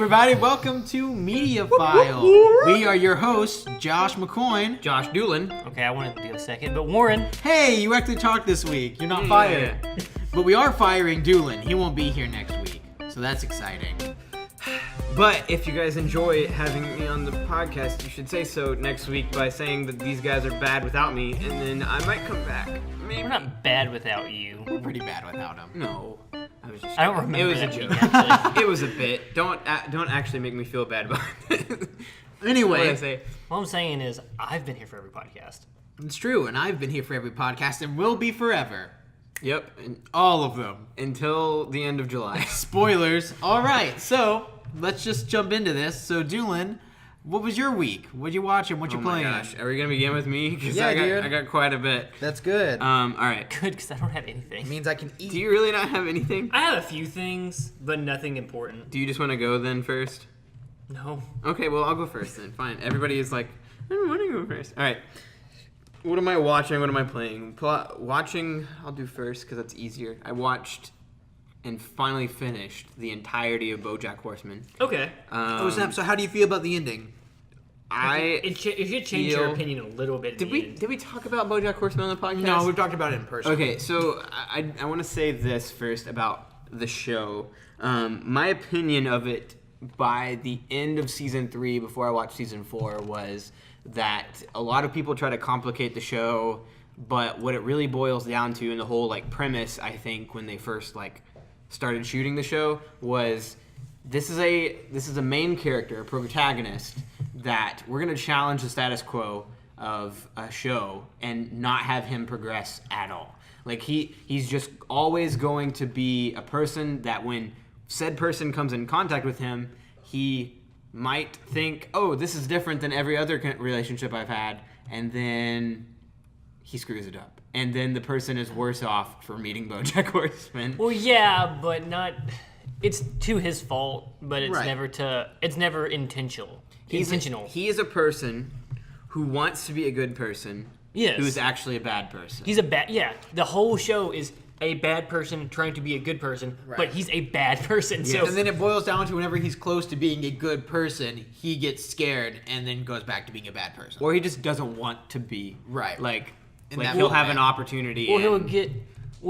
everybody. Welcome to Mediaphile. We are your hosts, Josh McCoin. Josh Doolin. Okay, I wanted to do a second, but Warren. Hey, you actually talked this week. You're not fired. But we are firing Doolin. He won't be here next week. So that's exciting. But if you guys enjoy having me on the podcast, you should say so next week by saying that these guys are bad without me, and then I might come back. Maybe. We're not bad without you. We're pretty bad without him. No. I don't remember. It was that a joke. week, actually. It was a bit. Don't actually make me feel bad about it. Anyway, What did I say? All I'm saying is I've been here for every podcast. it's true, and I've been here for every podcast and will be forever. Yep. And All of them. until the end of July. Spoilers. All right, so let's just jump into this. So, Doolin, what was your week? What'd you watch and what you playing? Oh my gosh. Are we going to begin with me? Because Yeah, dude. I got quite a bit. That's good. All right. Good, because I don't have anything. means I can eat. Do you really not have anything? I have a few things, but nothing important. Do you just want to go then first? No. Okay, well, I'll go first then. Fine. Everybody is like, I don't want to go first. All right. What am I watching? What am I playing? Watching, I'll do first because that's easier. I watched and finally finished the entirety of BoJack Horseman. Okay. Oh, snap. So how do you feel about the ending? It should change your feel- opinion a little bit. Did we talk about BoJack Horseman on the podcast? No, we've talked about it in person. Okay, so I want to say this first about the show. My opinion of it by the end of season 3, before I watched season 4, was that a lot of people try to complicate the show, but what it really boils down to, and the whole like premise, I think, when they first like started shooting the show, was this is a main character, a protagonist, that we're gonna challenge the status quo of a show and not have him progress at all. Like he's just always going to be a person that when said person comes in contact with him, he might think, oh, this is different than every other relationship I've had, and then he screws it up. And then the person is worse off for meeting BoJack Horseman. Well, yeah, but not. It's to his fault, but it's Right. It's never intentional. Intentional. He is a person who wants to be a good person. Yes. Who is actually a bad person. He's a bad. Yeah, the whole show is a bad person trying to be a good person, Right. but he's a bad person. So And then it boils down to whenever he's close to being a good person, he gets scared and then goes back to being a bad person. Or he just doesn't want to be. Right. Like And like that he'll will have happen. an opportunity. Or and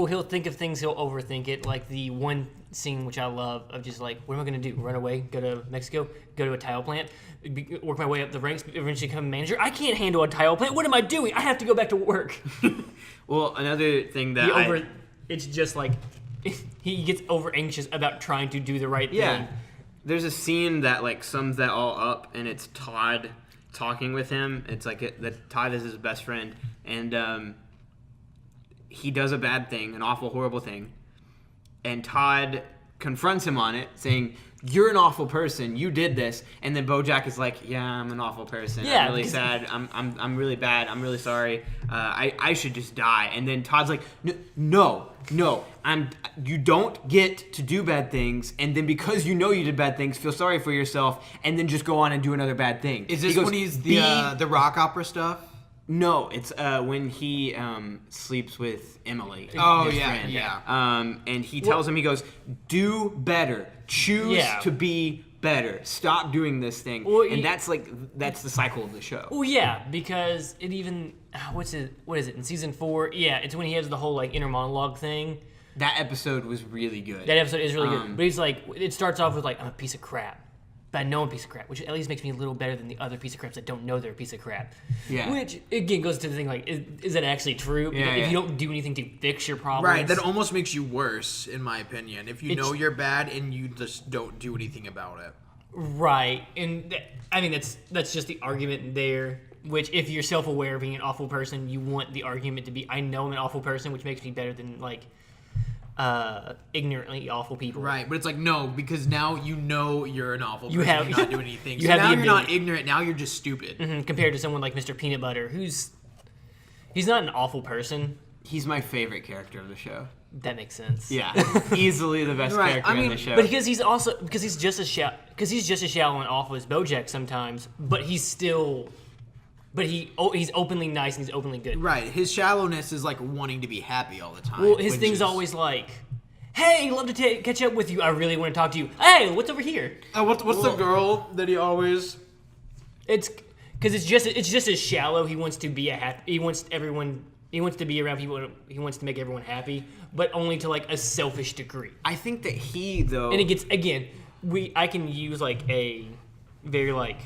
he'll think of things, he'll overthink it. Like the one scene which I love of just like, what am I going to do? Run away? Go to Mexico? Go to a tile plant? Work my way up the ranks? Eventually become a manager? I can't handle a tile plant. What am I doing? I have to go back to work. Well, another thing that It's just like he gets over anxious about trying to do the right thing. Yeah. There's a scene that like sums that all up, and it's Todd talking with him. It's like that Todd is his best friend, and he does a bad thing, an awful, horrible thing, and Todd confronts him on it, saying, "You're an awful person. You did this." And then BoJack is like, "Yeah, I'm an awful person. Yeah, I'm really sad. I'm really bad. I'm really sorry. I should just die." And then Todd's like, "No. You don't get to do bad things, and then because you know you did bad things, feel sorry for yourself, and then just go on and do another bad thing." Is this when he's the rock opera stuff? No, it's when he sleeps with Emily. Oh, his yeah, friend. yeah. And he tells him, he goes, "Do better. Choose to be better. Stop doing this thing." Well, and that's the cycle of the show. Well, yeah, because it even what is it in season 4? Yeah, it's when he has the whole like inner monologue thing. That episode was really good. That episode is really good. But he's like, it starts off with like, I'm a piece of crap, but I know I'm a piece of crap, which at least makes me a little better than the other piece of craps that don't know they're a piece of crap. Yeah. Which again goes to the thing like, is that actually true? Yeah, If you don't do anything to fix your problems, Right, that almost makes you worse, in my opinion. If you know you're bad and you just don't do anything about it. Right, and I mean that's just the argument there. Which, if you're self-aware of being an awful person, you want the argument to be, I know I'm an awful person, which makes me better than like ignorantly awful people. Right, but it's like, no, because now you know you're an awful person. have- You're not doing anything. you So have now the you're not ability. ignorant. Now you're just stupid. Compared to someone like Mr. Peanut Butter, he's not an awful person. He's my favorite character of the show. That makes sense. Yeah, easily the best Right, character I mean, in the show. But because he's just as shallow and awful as BoJack sometimes, but he's openly nice and he's openly good. Right, his shallowness is like wanting to be happy all the time. Well, his which thing's is- always like, Hey, love to catch up with you. I really want to talk to you. Hey, what's over here? What's the girl that he always? It's because it's just as shallow. He wants to be he wants to be around people. He wants to make everyone happy, but only to like a selfish degree. I think that he though, And it gets again. I can use like a very like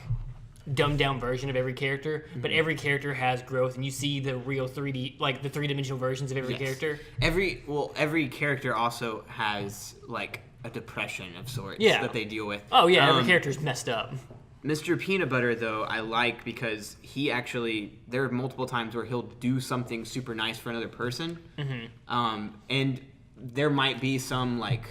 dumbed down version of every character, but every character has growth, and you see the real 3D, like the 3-dimensional versions of every character. Every character also has like a depression of sorts that they deal with. Oh yeah, every character's messed up. Mr. Peanut Butter, though, I like because there are multiple times where he'll do something super nice for another person. And there might be some, like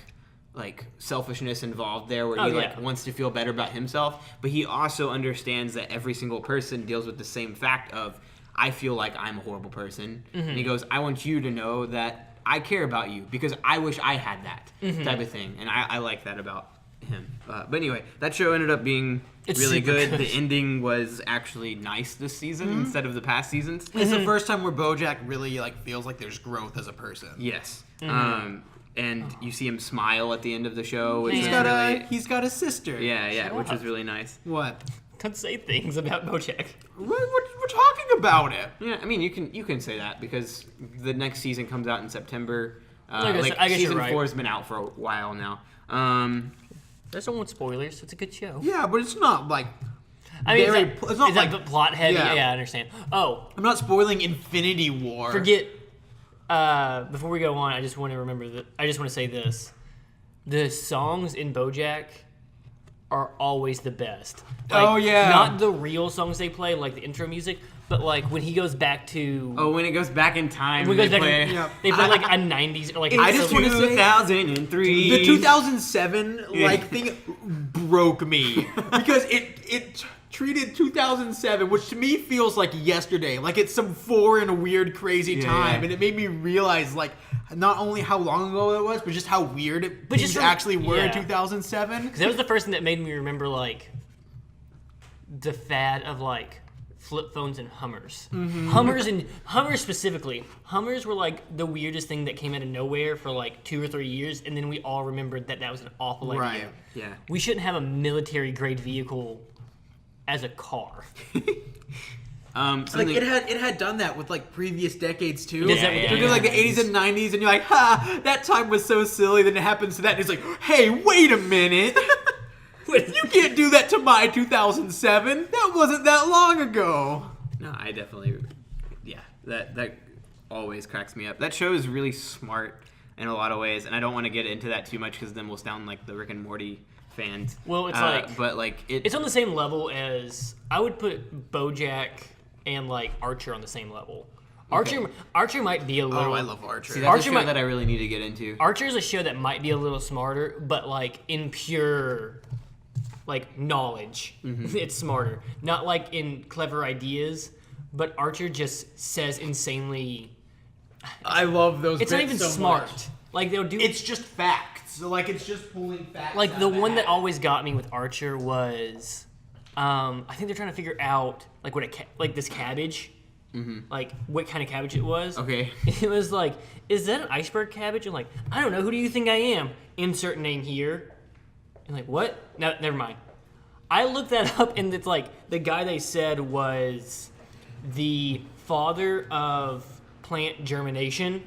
selfishness involved there where he wants to feel better about himself. But he also understands that every single person deals with the same fact of, I feel like I'm a horrible person. And he goes, I want you to know that I care about you because I wish I had that type of thing. And I like that about him. But anyway, that show ended up being really good. The ending was actually nice this season instead of the past seasons. It's the first time where BoJack really like feels like there's growth as a person. Yes. And you see him smile at the end of the show. Which He's got a sister. Yeah, which was really nice. What? Don't say things about BoJack. We're talking about it. Yeah, I mean you can say that because the next season comes out in September. I guess season you're right. 4 has been out for a while now. There's no spoilers. It's a good show. Yeah, but it's not like. I mean, it's not like that plot heavy? Yeah. Yeah, I understand. Oh, I'm not spoiling Infinity War. forget. Before we go on, I just want to say this: the songs in BoJack are always the best. Like, Oh, yeah. not the real songs they play, like the intro music, but like when he goes back to. Oh, when it goes back in time, When they it goes back play. in- Yeah. They play like a 90s or like. I just wanna say- 2003. The 2007 thing broke me because it treated 2007, which to me feels like yesterday, like it's some foreign, weird, crazy time, and it made me realize like not only how long ago it was, but just how weird things actually were in 2007. Because that was the first thing that made me remember like the fad of like flip phones and Hummers. Hummers specifically. Hummers were like the weirdest thing that came out of nowhere for like 2 or 3 years, and then we all remembered that was an awful idea. Right. Yeah. We shouldn't have a military grade vehicle as a car. Like it had done that with like previous decades too. Does that with They're doing like the 80s and 90s, and you're like, ha, that time was so silly. Then it happens to that, and it's like, hey, wait a minute. You can't do that to my 2007. That wasn't that long ago. No, I definitely, that always cracks me up. That show is really smart in a lot of ways, and I don't want to get into that too much because then we'll sound like the Rick and Morty fans. Well, it's it's on the same level as I would put BoJack and like Archer on the same level. Archer might be a little. Oh, I love Archer. See, that's a show that I really need to get into. Archer is a show that might be a little smarter, but like in pure like knowledge, it's smarter. Not like in clever ideas, but Archer just says insanely. I love those. It's bits not even so smart. much. Like they'll do. It's just facts. So like it's just pulling facts. Like out the of one that hat. always got me with Archer was, I think they're trying to figure out like what like this cabbage, like what kind of cabbage it was. Okay. It was like, is that an iceberg cabbage? I'm like, I don't know. Who do you think I am? Insert name here. And like, what? No, never mind. I looked that up, and it's like the guy they said was the father of plant germination.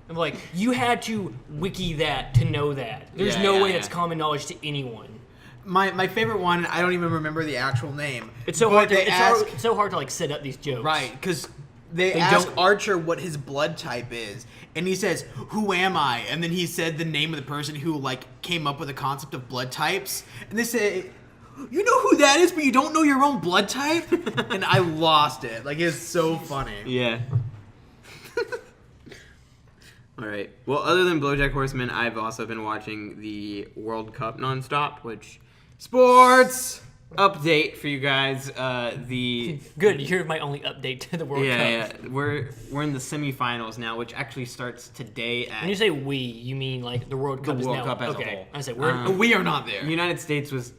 I'm like, you had to wiki that to know that. There's no way that's common knowledge to anyone. My favorite one, I don't even remember the actual name. It's so but hard to they ask, it's so hard to like set up these jokes. right, because they ask don't- Archer what his blood type is, and he says, "Who am I?" And then he said the name of the person who like came up with the concept of blood types, and they say, "You know who that is, but you don't know your own blood type." And I lost it. Like it's so funny. Yeah. All right. Well, other than BoJack Horseman, I've also been watching the World Cup nonstop, which Sports. update for you guys. The Good. You're my only update to the World Cup. yeah, we're in the semifinals now, which actually starts today When you at say we, you mean like the World Cup is World now. Cup as a okay. whole. I said we're We are not there. United States was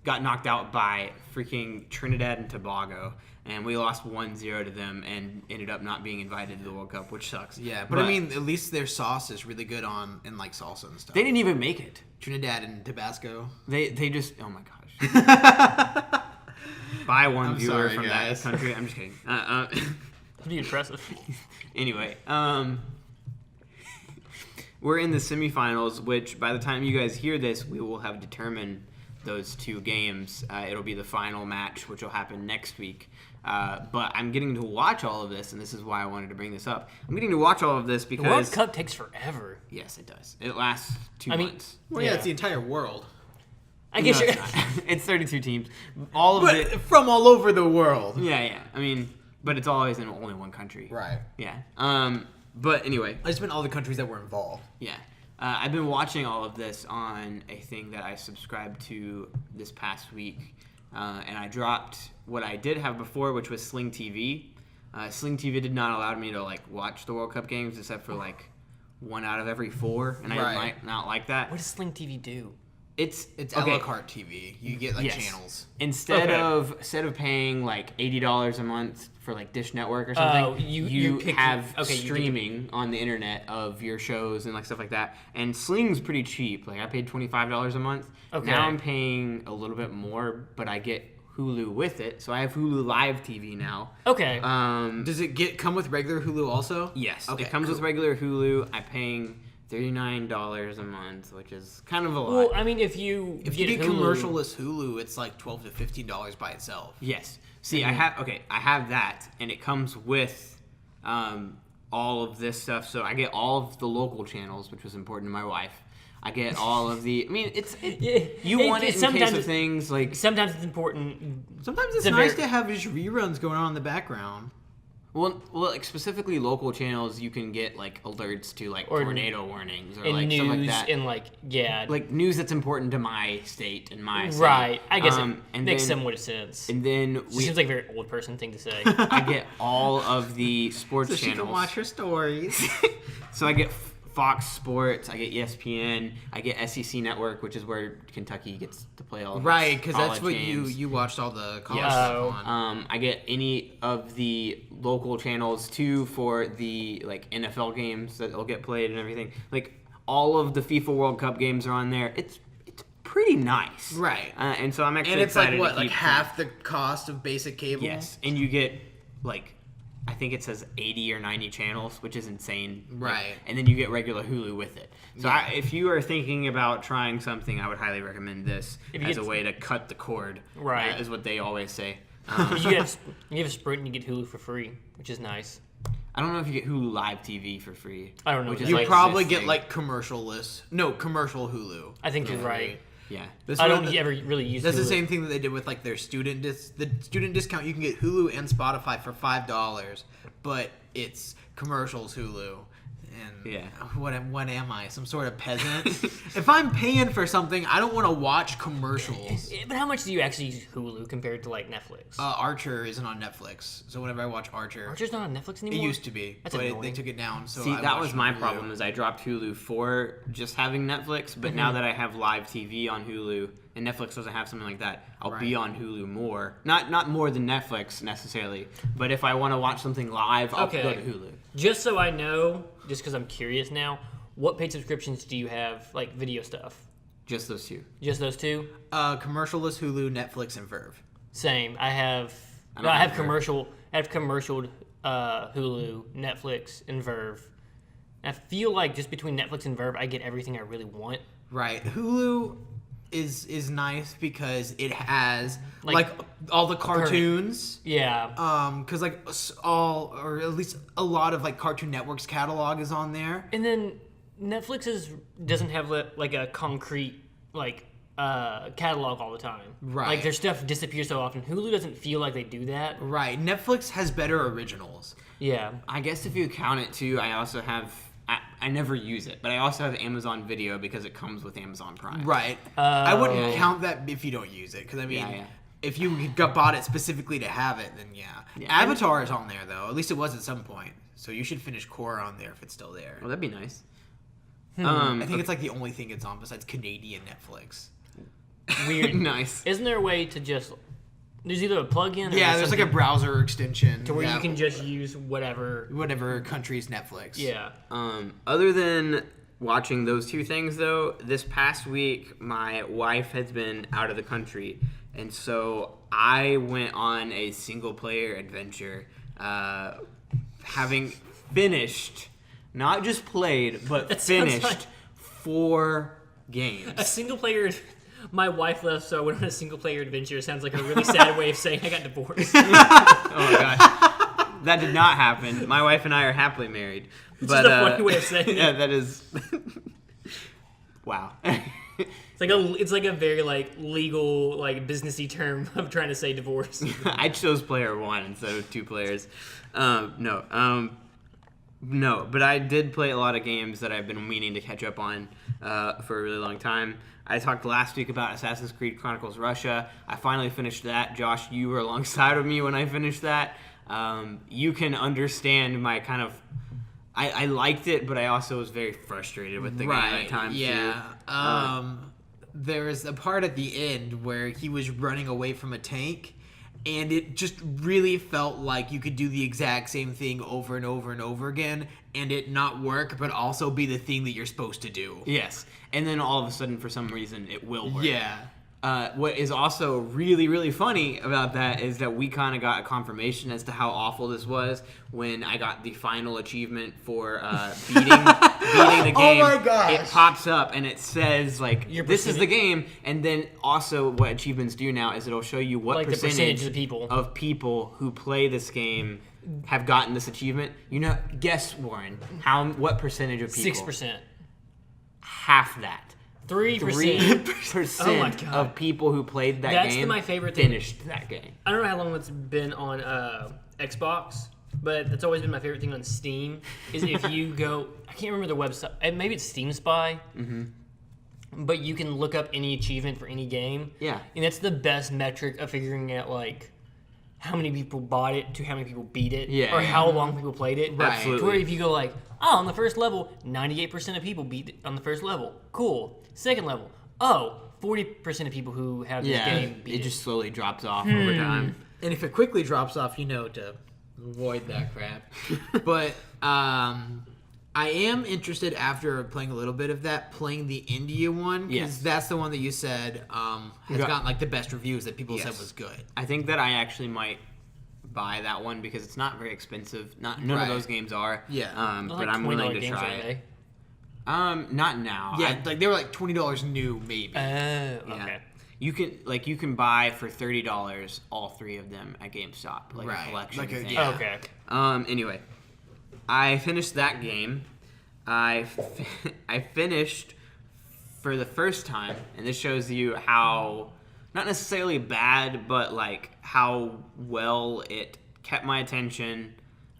got knocked out by freaking Trinidad and Tobago, and we lost 1-0 to them and ended up not being invited to the World Cup, which sucks. Yeah, but I mean, at least their sauce is really good in like salsa and stuff. They didn't even make it. Trinidad and Tabasco. They just, oh my gosh. Buy one I'm viewer sorry, from guys. that country. I'm just kidding. That'd be impressive. Anyway, we're in the semifinals, which by the time you guys hear this, we will have determined those two games. It'll be the final match, which will happen next week. But I'm getting to watch all of this, and this is why I wanted to bring this up. I'm getting to watch all of this because... The World Cup takes forever. Yes, it does. It lasts 2 I mean, months. Well, yeah, it's the entire world. I guess No, you're... it's not. It's 32 teams. All of But it... from all over the world. Yeah. I mean, but it's always in only one country. Right. Yeah. But anyway... I just meant all the countries that were involved. Yeah. I've been watching all of this on a thing that I subscribed to this past week. And I dropped what I did have before, which was Sling TV. Sling TV did not allow me to like watch the World Cup games except for like 1 out of every 4, and I might not like that. What does Sling TV do? It's a la carte TV. You get like channels. Instead of paying like $80 a month for like Dish Network or something, you have streaming on the internet of your shows and like stuff like that. And Sling's pretty cheap. Like I paid $25 a month. Okay. Now I'm paying a little bit more, but I get Hulu with it. So I have Hulu Live TV now. Okay. Does it come with regular Hulu also? Yes. Okay, it comes with regular Hulu. I'm paying $39 a month, which is kind of a lot. Well, I mean, if you get commercialless Hulu, it's like $12 to $15 by itself. Yes. See, I have that, and it comes with all of this stuff. So I get all of the local channels, which was important to my wife. I get all of the. I mean, you want it in case of things like. Sometimes it's important. Sometimes it's nice to have just reruns going on in the background. Well, like specifically local channels, you can get like alerts to like tornado warnings or like news stuff like that, and like news that's important to my state and my city. Right. I guess and it makes somewhat sense. And then seems like a very old person thing to say. I get all of the sports so channels. She can watch her stories. So I get Fox Sports, I get ESPN, I get SEC Network, which is where Kentucky gets to play all of right, because that's what games. you watched all the college stuff on. I get any of the local channels too for the like NFL games that will get played and everything. Like all of the FIFA World Cup games are on there. It's pretty nice, right? And so I'm actually and it's excited like to what, like keep half the cost of basic cable. Yes, and you get like. I think it says 80 or 90 channels, which is insane. Right. And then you get regular Hulu with it. So if you are thinking about trying something, I would highly recommend this as a way to cut the cord. Right. Is what they always say. You have Sprint and you get Hulu for free, which is nice. I don't know if you get Hulu Live TV for free. I don't know. Which is You like probably this get thing. like commercial Hulu. I think you're right. Yeah. I don't ever really use That's Hulu. the same thing that they did with like their student the student discount. You can get Hulu and Spotify for $5, but it's commercials Hulu. And what am I? Some sort of peasant? If I'm paying for something, I don't want to watch commercials. But how much do you actually use Hulu compared to like Netflix? Archer isn't on Netflix, so whenever I watch Archer's not on Netflix anymore? It used to be, That's but annoying. they took it down. So See, I that watched was my Hulu. problem is I dropped Hulu for just having Netflix, but now that I have live TV on Hulu and Netflix doesn't have something like that, I'll be on Hulu more. Not more than Netflix necessarily, but if I want to watch something live, I'll go to Hulu. Just so I know, just because I'm curious now, what paid subscriptions do you have, like video stuff? Just those two. Just those two? Commercialless Hulu, Netflix, and Verve. Same. I have commercial. I have commercialed Hulu, Netflix, and Verve. And I feel like just between Netflix and Verve, I get everything I really want. Right. Hulu is nice because it has like all the cartoons. Yeah. Because like or at least a lot of like Cartoon Network's catalog is on there. And then Netflix doesn't have like a concrete like catalog all the time. Right. Like their stuff disappears so often. Hulu doesn't feel like they do that. Right. Netflix has better originals. Yeah. I guess if you count it too, I also have. I never use it, but I also have Amazon Video because it comes with Amazon Prime. Right. I wouldn't count that if you don't use it, because I mean, if you bought it specifically to have it, then Avatar is on there though. At least it was at some point. So you should finish Korra on there if it's still there. Well, that'd be nice. I think it's like the only thing it's on besides Canadian Netflix. weird. Nice. Isn't there a way to just... There's either a plug-in or Yeah, there's like a browser extension. to where you can just use whatever country's Netflix. Yeah. Other than watching those two things, though, this past week, my wife has been out of the country. And so I went on a single-player adventure, having finished, not just played, but That sounds finished like- 4 games. A single-player... My wife left, so I went on a single-player adventure. Sounds like a really sad way of saying I got divorced. Oh my gosh. That did not happen. My wife and I are happily married. It's just a funny way of saying it. Yeah, that is... Wow. It's like a very legal businessy term of trying to say divorce. I chose player 1 instead of 2 players. No, but I did play a lot of games that I've been meaning to catch up on for a really long time. I talked last week about Assassin's Creed Chronicles Russia. I finally finished that. Josh, you were alongside of me when I finished that. You can understand my kind of... I liked it, but I also was very frustrated with the game at times, too. There was a part at the end where he was running away from a tank, and it just really felt like you could do the exact same thing over and over and over again, and it not work, but also be the thing that you're supposed to do. Yes, and then all of a sudden, for some reason, it will work. Yeah. What is also really, really funny about that is that we kind of got a confirmation as to how awful this was when I got the final achievement for beating the game. Oh my gosh. It pops up and it says, this is the percentage. game. And then also what achievements do now is it'll show you what The percentage of people who play this game have gotten this achievement. Guess, Warren, what percentage of people? 6%. Half that. 3%. 3% Oh my God. of people who played that That's game my favorite thing. finished that game. I don't know how long it's been on Xbox, but that's always been my favorite thing on Steam. Is if you go, I can't remember the website. Maybe it's Steam Spy. Mm-hmm. But you can look up any achievement for any game. Yeah. And that's the best metric of figuring out how many people bought it to how many people beat it. Yeah. Or how long people played it. Right. Absolutely. To where if you go on the first level, 98% of people beat it on the first level. Cool. Second level, 40% of people who have this game beat it just slowly drops off over time. And if it quickly drops off, to avoid that crap. But I am interested, after playing a little bit of that, playing the India one. Because Yes. that's the one that you said has gotten the best reviews that people said was good. I think that I actually might buy that one because it's not very expensive. None of those games are. Yeah. But I'm willing to try it. Not now. Yeah, they were $20 new, maybe. Oh, Yeah. okay. You can buy for $30 all 3 of them at GameStop, a collection thing. yeah. Okay. Anyway, I finished that game. I finished for the first time, and this shows you how, not necessarily bad, but how well it kept my attention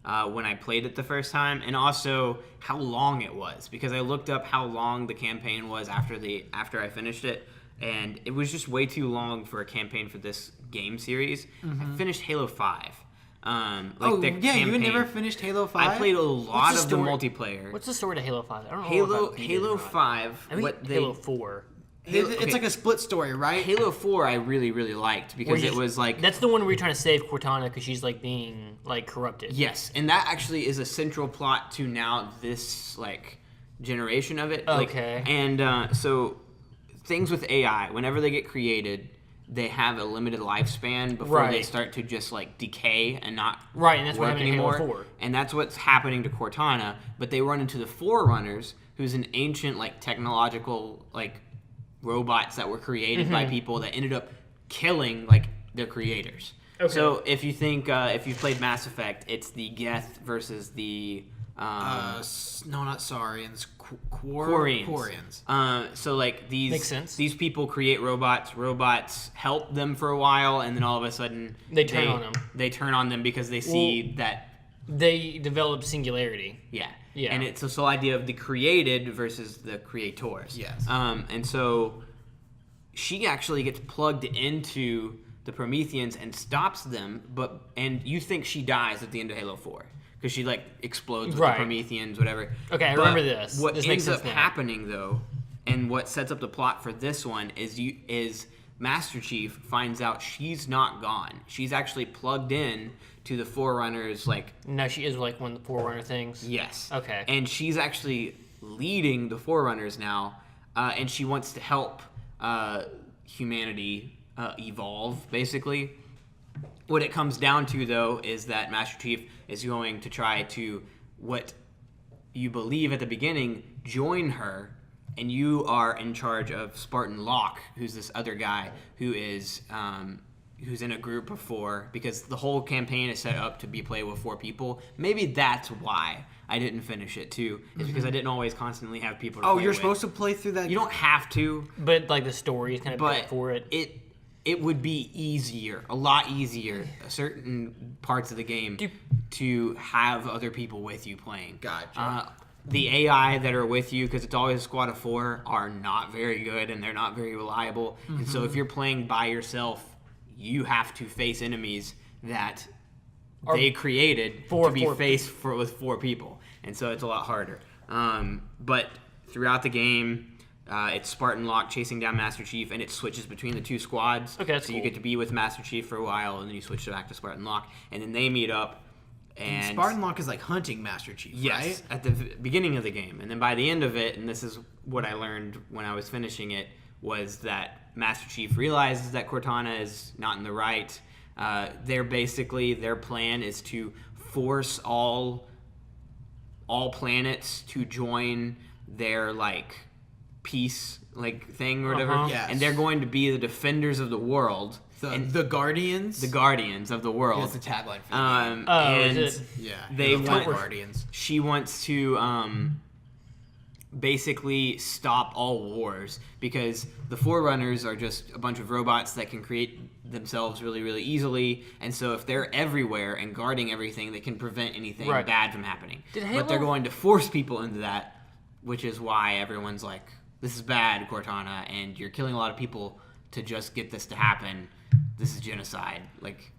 when I played it the first time, and also how long it was, because I looked up how long the campaign was after I finished it, and it was just way too long for a campaign for this game series. I finished Halo 5. You campaign. never finished Halo 5? I played a lot What's of the the story? multiplayer. What's the story to Halo 5? I don't know about Halo 5. I think Halo 4. It's a split story, right? Halo 4 I really, really liked because it was That's the one where you're trying to save Cortana because she's being corrupted. Yes, and that actually is a central plot to now this generation of it. Okay. And so things with AI, whenever they get created, they have a limited lifespan before they start to just decay and not and that's what work happened in Halo anymore. 4. And that's what's happening to Cortana. But they run into the Forerunners, who's an ancient technological robots that were created by people that ended up killing their creators. Okay. So if you think if you've played Mass Effect, it's the Geth versus the No, not Saurians. Quarians. So these Makes sense. These people create robots. Robots help them for a while, and then all of a sudden They turn on them. They turn on them because they see that. They develop singularity. Yeah. Yeah. And it's this whole idea of the created versus the creators. Yes. And so she actually gets plugged into the Prometheans and stops them, and you think she dies at the end of Halo 4 because she explodes with the Prometheans, whatever. Okay, I But remember this. What This makes ends sense up now. happening though And what sets up the plot for this one is Master Chief finds out she's not gone. She's actually plugged in to the Forerunners, like... No, she is like one of the Forerunner things. Yes. Okay. And she's actually leading the Forerunners now, and she wants to help humanity evolve, basically. What it comes down to, though, is that Master Chief is going to try to, what you believe at the beginning, join her, and you are in charge of Spartan Locke, who's this other guy who is who's in a group of 4, because the whole campaign is set up to be played with 4 people. Maybe that's why I didn't finish it too, is because I didn't always constantly have people to play you're with. supposed to play through that? You don't have to. But like the story is kind of built for it. It would be easier, a lot easier, certain parts of the game to have other people with you playing. Gotcha. The AI that are with you, because it's always a squad of 4, are not very good and they're not very reliable. And so if you're playing by yourself, you have to face enemies that they created to be faced with 4 people. And so it's a lot harder. But throughout the game, it's Spartan Locke chasing down Master Chief, and it switches between the 2 squads. Okay, that's so cool. you get to be with Master Chief for a while, and then you switch back to Spartan Locke, and then they meet up. And Spartan Locke is like hunting Master Chief, yes, right? at the beginning of the game. And then by the end of it, and this is what I learned when I was finishing it, was that Master Chief realizes that Cortana is not in the right. Their plan is to force all planets to join their like peace thing or whatever. Yes. And they're going to be the defenders of the world. The Guardians? The Guardians of the world. That's the tagline for the game. And is it? Yeah. they the want Guardians. She wants to basically stop all wars, because the Forerunners are just a bunch of robots that can create themselves really, really easily. And so if they're everywhere and guarding everything, they can prevent anything bad from happening. But they're going to force people into that, which is why everyone's like, this is bad, Cortana, and you're killing a lot of people to just get this to happen. This is genocide.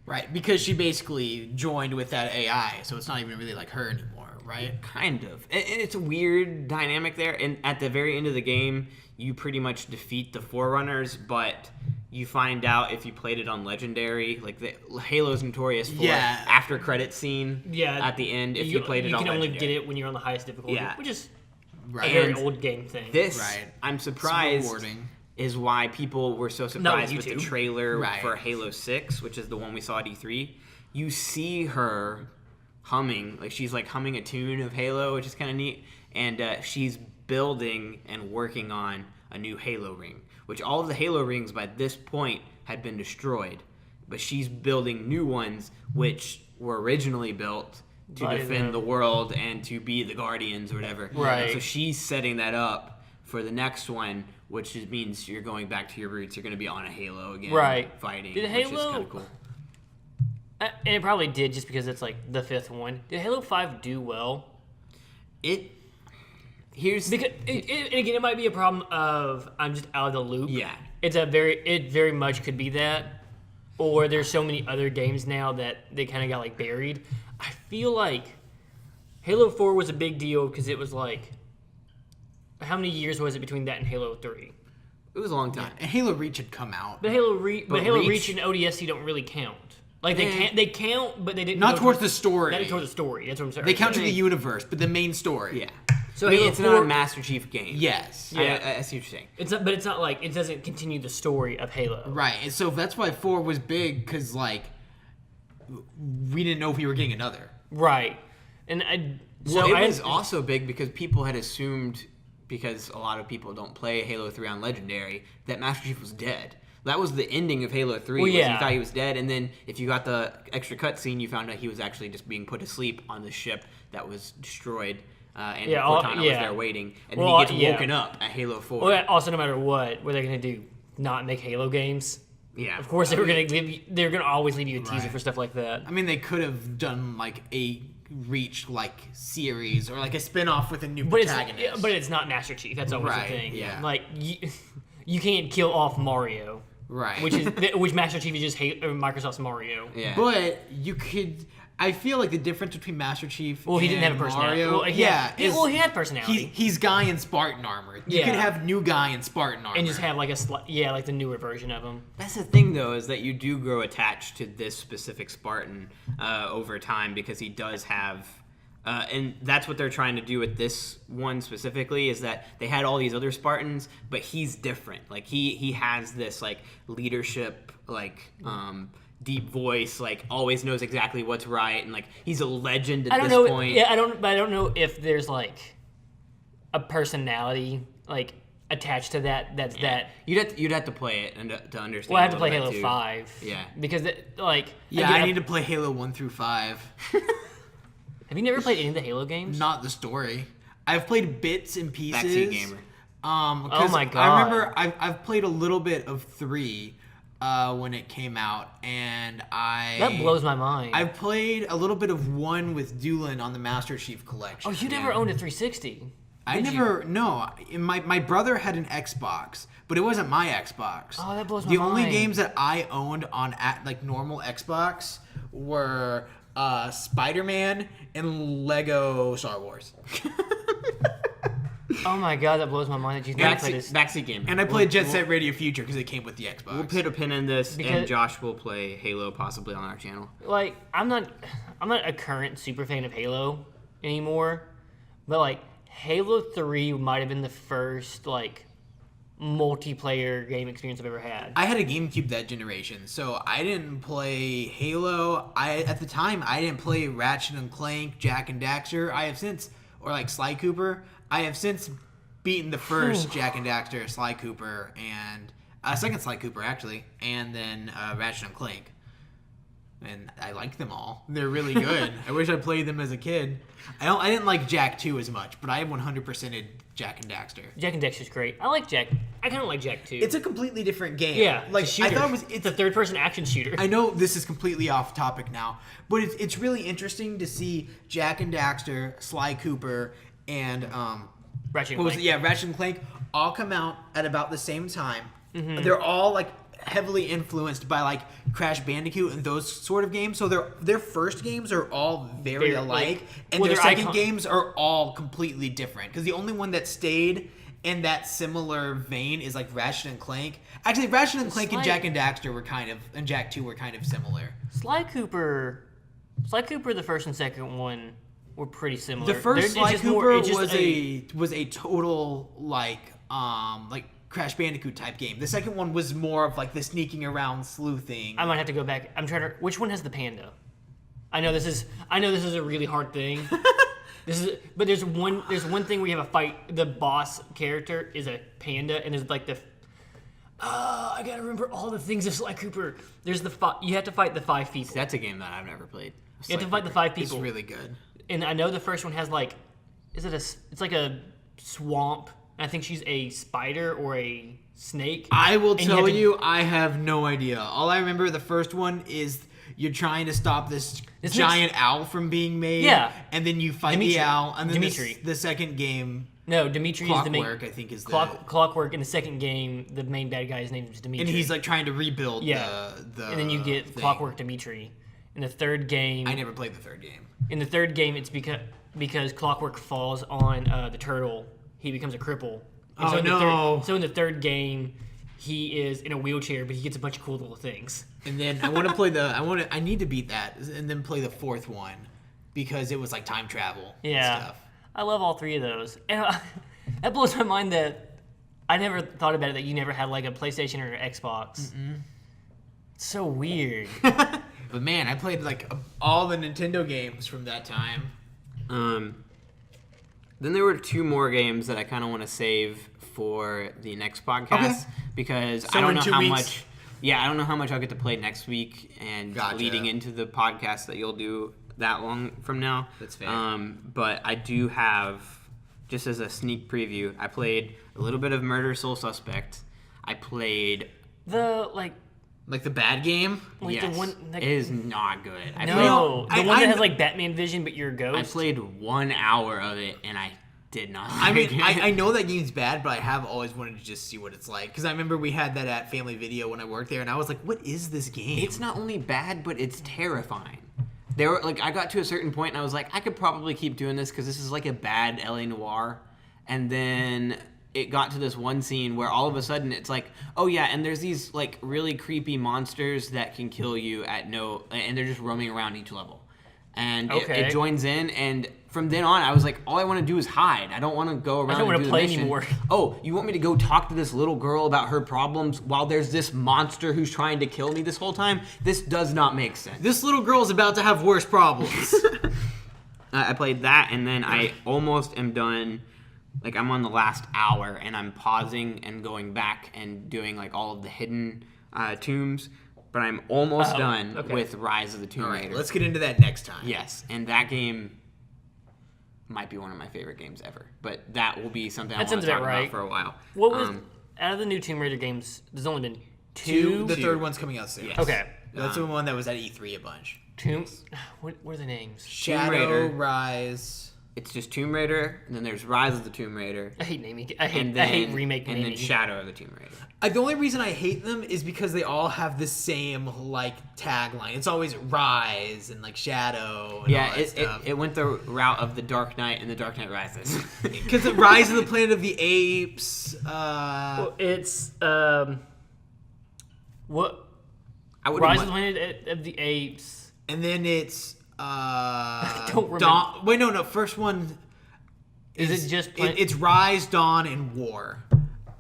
Right, because she basically joined with that AI, so it's not even really like her anymore, right? Kind of. And it's a weird dynamic there. And at the very end of the game, you pretty much defeat the Forerunners, but you find out if you played it on Legendary, like the Halo's notorious for after credit scene at the end, if you played it on Legendary. You can only get it when you're on the highest difficulty, which is right. a very old game thing. This, I'm surprised, is why people were so surprised with the trailer for Halo 6, which is the one we saw at E3. You see her humming, she's humming a tune of Halo, which is kind of neat, and she's building and working on a new Halo ring, which all of the Halo rings by this point had been destroyed, but she's building new ones which were originally built to defend the world and to be the Guardians or whatever. Right. So she's setting that up for the next one, which means you're going back to your roots. You're going to be on a Halo again, fighting, which is kind of cool. And it probably did, just because it's the 5th one. Did Halo 5 do well? And again, it might be a problem of I'm just out of the loop. Yeah. It very much could be that. Or there's so many other games now that they kind of got buried. I feel like Halo 4 was a big deal because it was how many years was it between that and Halo 3? It was a long time. Yeah, and Halo Reach had come out. But Halo Reach and ODST don't really count. They count, but they didn't. Not towards the story. Not towards the story. That's what I'm saying. They count to the universe, but the main story. Yeah. So it's not a Master Chief game. Yes. Yeah. I see what you're saying. But it's not it doesn't continue the story of Halo. Right. And so that's why 4 was big, because we didn't know if we were getting another. Right. And it was also big because people had assumed, because a lot of people don't play Halo 3 on Legendary, that Master Chief was dead. That was the ending of Halo 3. You thought he was dead, and then if you got the extra cutscene, you found out he was actually just being put to sleep on the ship that was destroyed, and Cortana was there waiting. And then he gets woken up at Halo 4. Well, also, no matter what they're going to do? Not make Halo games? Yeah. Of course, they're going to always leave you a teaser for stuff like that. I mean, they could have done a Reach series or a spin-off with a new protagonist. But it's not Master Chief. That's always the thing. Yeah. You can't kill off Mario. Right. Which Master Chief is just Microsoft's Mario. Yeah. But you could, I feel like the difference between Master Chief and he didn't have a personality. Mario, He had personality. He's Guy in Spartan armor. You could have new Guy in Spartan armor. And just have like like the newer version of him. That's the thing, though, is that you do grow attached to this specific Spartan over time because he does have... and that's what they're trying to do with this one specifically, is that they had all these other Spartans, but he's different. Like, he has this, like, leadership, like... deep voice, like always knows exactly what's right, and like he's a legend at this point. Yeah, I don't know if there's like a personality like attached to that. That's that. You'd have to play it and to understand. Well, I have to play Halo 5. Yeah, because I need to play Halo 1 through 5. Have you never played any of the Halo games? Not the story. I've played bits and pieces. Backseat gamer. Oh my god! I remember I've played a little bit of 3. When it came out, and that blows my mind. I played a little bit of 1 with Doolin on the Master Chief Collection. Oh, you never owned a 360? No. My brother had an Xbox, but it wasn't my Xbox. Oh, that blows my mind. The mind. only games that I owned on like normal Xbox were Spider-Man and Lego Star Wars. Oh my god, that blows my mind that you've never played this. Backseat game. And I played Jet Set Radio Future because it came with the Xbox. We'll put a pin in this, and Josh will play Halo possibly on our channel. Like, I'm not a current super fan of Halo anymore, but like Halo 3 might have been the first like multiplayer game experience I've ever had. I had a GameCube that generation, so I didn't play Halo. At the time I didn't play Ratchet and Clank, Jak and Daxter. Or like Sly Cooper. I have since beaten the first Jak and Daxter, Sly Cooper, and second Sly Cooper actually, and then Ratchet and Clank. And I like them all. They're really good. I wish I played them as a kid. I didn't like Jak 2 as much, but I 100%ed Jak and Daxter. Jak and Daxter's great. I like Jak. I kind of like Jak 2. It's a completely different game. Yeah, like it's a shooter. I thought it's a third-person action shooter. I know this is completely off topic now, but it's really interesting to see Jak and Daxter, Sly Cooper, and Ratchet and Clank. Ratchet and Clank all come out at about the same time. Mm-hmm. They're all like heavily influenced by like Crash Bandicoot and those sort of games. So their first games are all very alike, and their second games are all completely different. Because the only one that stayed in that similar vein is like Ratchet and Clank. Actually, Ratchet and Clank and Jak and Daxter were and Jak 2 were kind of similar. Sly Cooper, the first and second one were pretty similar. The first Sly Cooper was a total like Crash Bandicoot type game. The second one was more of like the sneaking around sleuthing. I might have to go back. I'm trying to. Which one has the panda? I know this is a really hard thing. But there's one thing where you have a fight. The boss character is a panda, and there's like I gotta remember all the things of Sly Cooper. There's you have to fight the 5 people. That's a game that I've never played. You have to fight the 5 people. It's really good. And I know the first one has like, it's like a swamp. I think she's a spider or a snake. I will tell you, I have no idea. All I remember the first one is you're trying to stop this giant owl from being made. Yeah. And then you fight the owl. And then Dimitri. The second game. No, Dimitri is the main. Clockwork, I think, is Clockwork. In the second game, the main bad guy's name is Dimitri. And he's like trying to rebuild the and then you get thing. Clockwork Dimitri. In the third game. I never played the third game. In the third game, it's because Clockwork falls on the turtle. He becomes a cripple. And so in the third game, he is in a wheelchair, but he gets a bunch of cool little things. And then I want to play I need to beat that and then play the fourth one because it was like time travel and stuff. I love all 3 of those. And that blows my mind that I never thought about it, that you never had like a PlayStation or an Xbox. Mm-mm. It's so weird. But man, I played like all the Nintendo games from that time. Then there were 2 more games that I kind of want to save for the next podcast because I don't know how much. Yeah, I don't know how much I'll get to play next week and leading into the podcast that you'll do that long from now. That's fair. But I do have, just as a sneak preview, I played a little bit of Murder Soul Suspect. I played like the bad game? Wait, yes. The one it is not good. The one that has like Batman vision, but you're a ghost. I played 1 hour of it, and I did not. I mean, I know that game's bad, but I have always wanted to just see what it's like. Because I remember we had that at Family Video when I worked there, and I was like, what is this game? It's not only bad, but it's terrifying. they were like, I got to a certain point and I was like, I could probably keep doing this because this is like a bad LA noir. And then it got to this one scene where all of a sudden it's like, oh yeah, and there's these like really creepy monsters that can kill you and they're just roaming around each level. And it joins in, and from then on, I was like, all I want to do is hide. I don't want to go around. I don't want to play anymore. Oh, you want me to go talk to this little girl about her problems while there's this monster who's trying to kill me this whole time? This does not make sense. This little girl's about to have worse problems. I played that, and then I almost am done. Like, I'm on the last hour, and I'm pausing and going back and doing like all of the hidden tombs. But I'm almost done with Rise of the Tomb Raider. Let's get into that next time. Yes, and that game might be one of my favorite games ever. But that will be something I want to talk about for a while. What was out of the new Tomb Raider games? There's only been two. The third one's coming out soon. Yes. Okay, that's the one that was at E3 a bunch. What are the names? Shadow, Tomb Raider, Rise. It's just Tomb Raider, and then there's Rise of the Tomb Raider. I hate naming. I hate remake naming. And then Shadow of the Tomb Raider. The only reason I hate them is because they all have the same like tagline. It's always Rise and like Shadow. And all that stuff. It went the route of the Dark Knight and the Dark Knight Rises. Because the Rise of the Planet of the Apes. It's what? Rise of the Planet of the Apes. And then it's I don't remember. No. First one is it just it's Rise, Dawn, and War.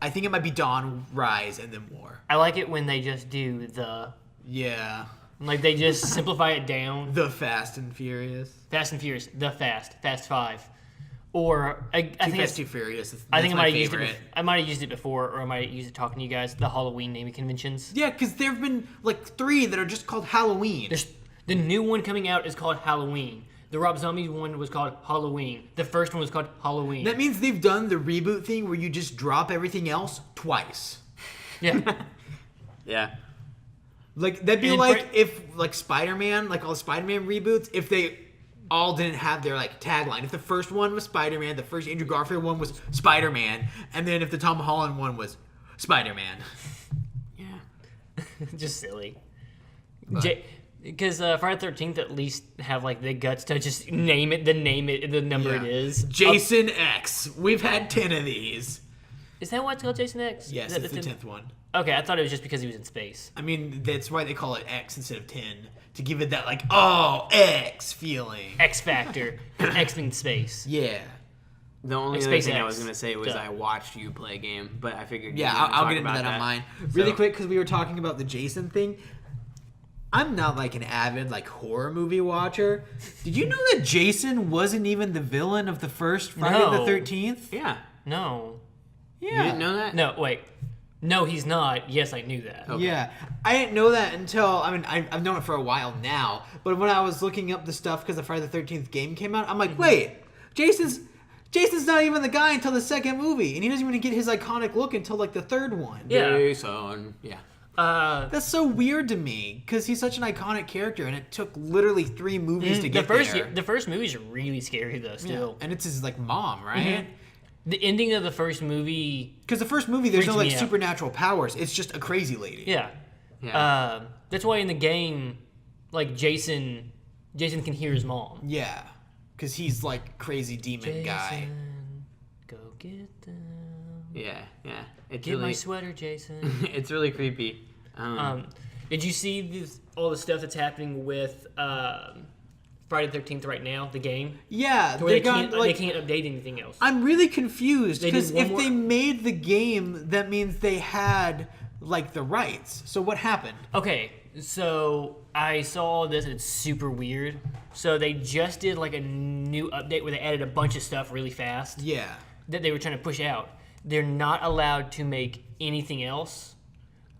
I think it might be Dawn, Rise, and then War. I like it when they just do like they just simplify it down. The Fast and Furious. Fast and Furious. The Fast 5. Or I think it's Too Furious. That's I think I my might have used favorite. it. I might have used it before, or I might have used it talking to you guys. The Halloween naming conventions. Yeah, because there have been like 3 that are just called Halloween. The new one coming out is called Halloween. The Rob Zombie one was called Halloween. The first one was called Halloween. That means they've done the reboot thing where you just drop everything else twice. Yeah. Yeah. Like that'd be like if like Spider-Man, like all the Spider-Man reboots, if they all didn't have their like tagline. If the first one was Spider-Man, the first Andrew Garfield one was Spider-Man, and then if the Tom Holland one was Spider-Man. Yeah. Just silly. Because Friday the 13th at least have like the guts to just name it, the number it is. Jason X. We've had 10 of these. Is that why it's called Jason X? Yes, it's the 10th one. Okay, I thought it was just because he was in space. I mean, that's why they call it X instead of 10. To give it that like, oh, X feeling. X Factor. X means space. Yeah. The only other thing I was going to say was I watched you play a game, but I figured I'll get into that on mine. Really quick, because we were talking about the Jason thing. I'm not like an avid like horror movie watcher. Did you know that Jason wasn't even the villain of the first Friday the 13th? Yeah. No. Yeah. You didn't know that? No, wait. No, he's not. Yes, I knew that. Okay. Yeah. I didn't know that until, I mean, I've known it for a while now. But when I was looking up the stuff because the Friday the 13th game came out, I'm like, wait, Jason's not even the guy until the second movie. And he doesn't even get his iconic look until like the third one. Yeah. Jason. Yeah. That's so weird to me because he's such an iconic character, and it took literally 3 movies to get there. The first movie's really scary though, still. Yeah. And it's his like mom, right? Mm-hmm. The ending of the first movie. Because the first movie, there's no like supernatural powers. It's just a crazy lady. Yeah. Yeah. That's why in the game, like Jason can hear his mom. Yeah. Because he's like crazy demon guy. Go get them. Yeah. Yeah. Get my sweater, Jason. It's really creepy. Did you see all the stuff that's happening with Friday the 13th right now, the game? Yeah. They can't update anything else. I'm really confused because if they made the game, that means they had like the rights. So what happened? Okay, so I saw this and it's super weird. So they just did like a new update where they added a bunch of stuff really fast. Yeah. That they were trying to push out. They're not allowed to make anything else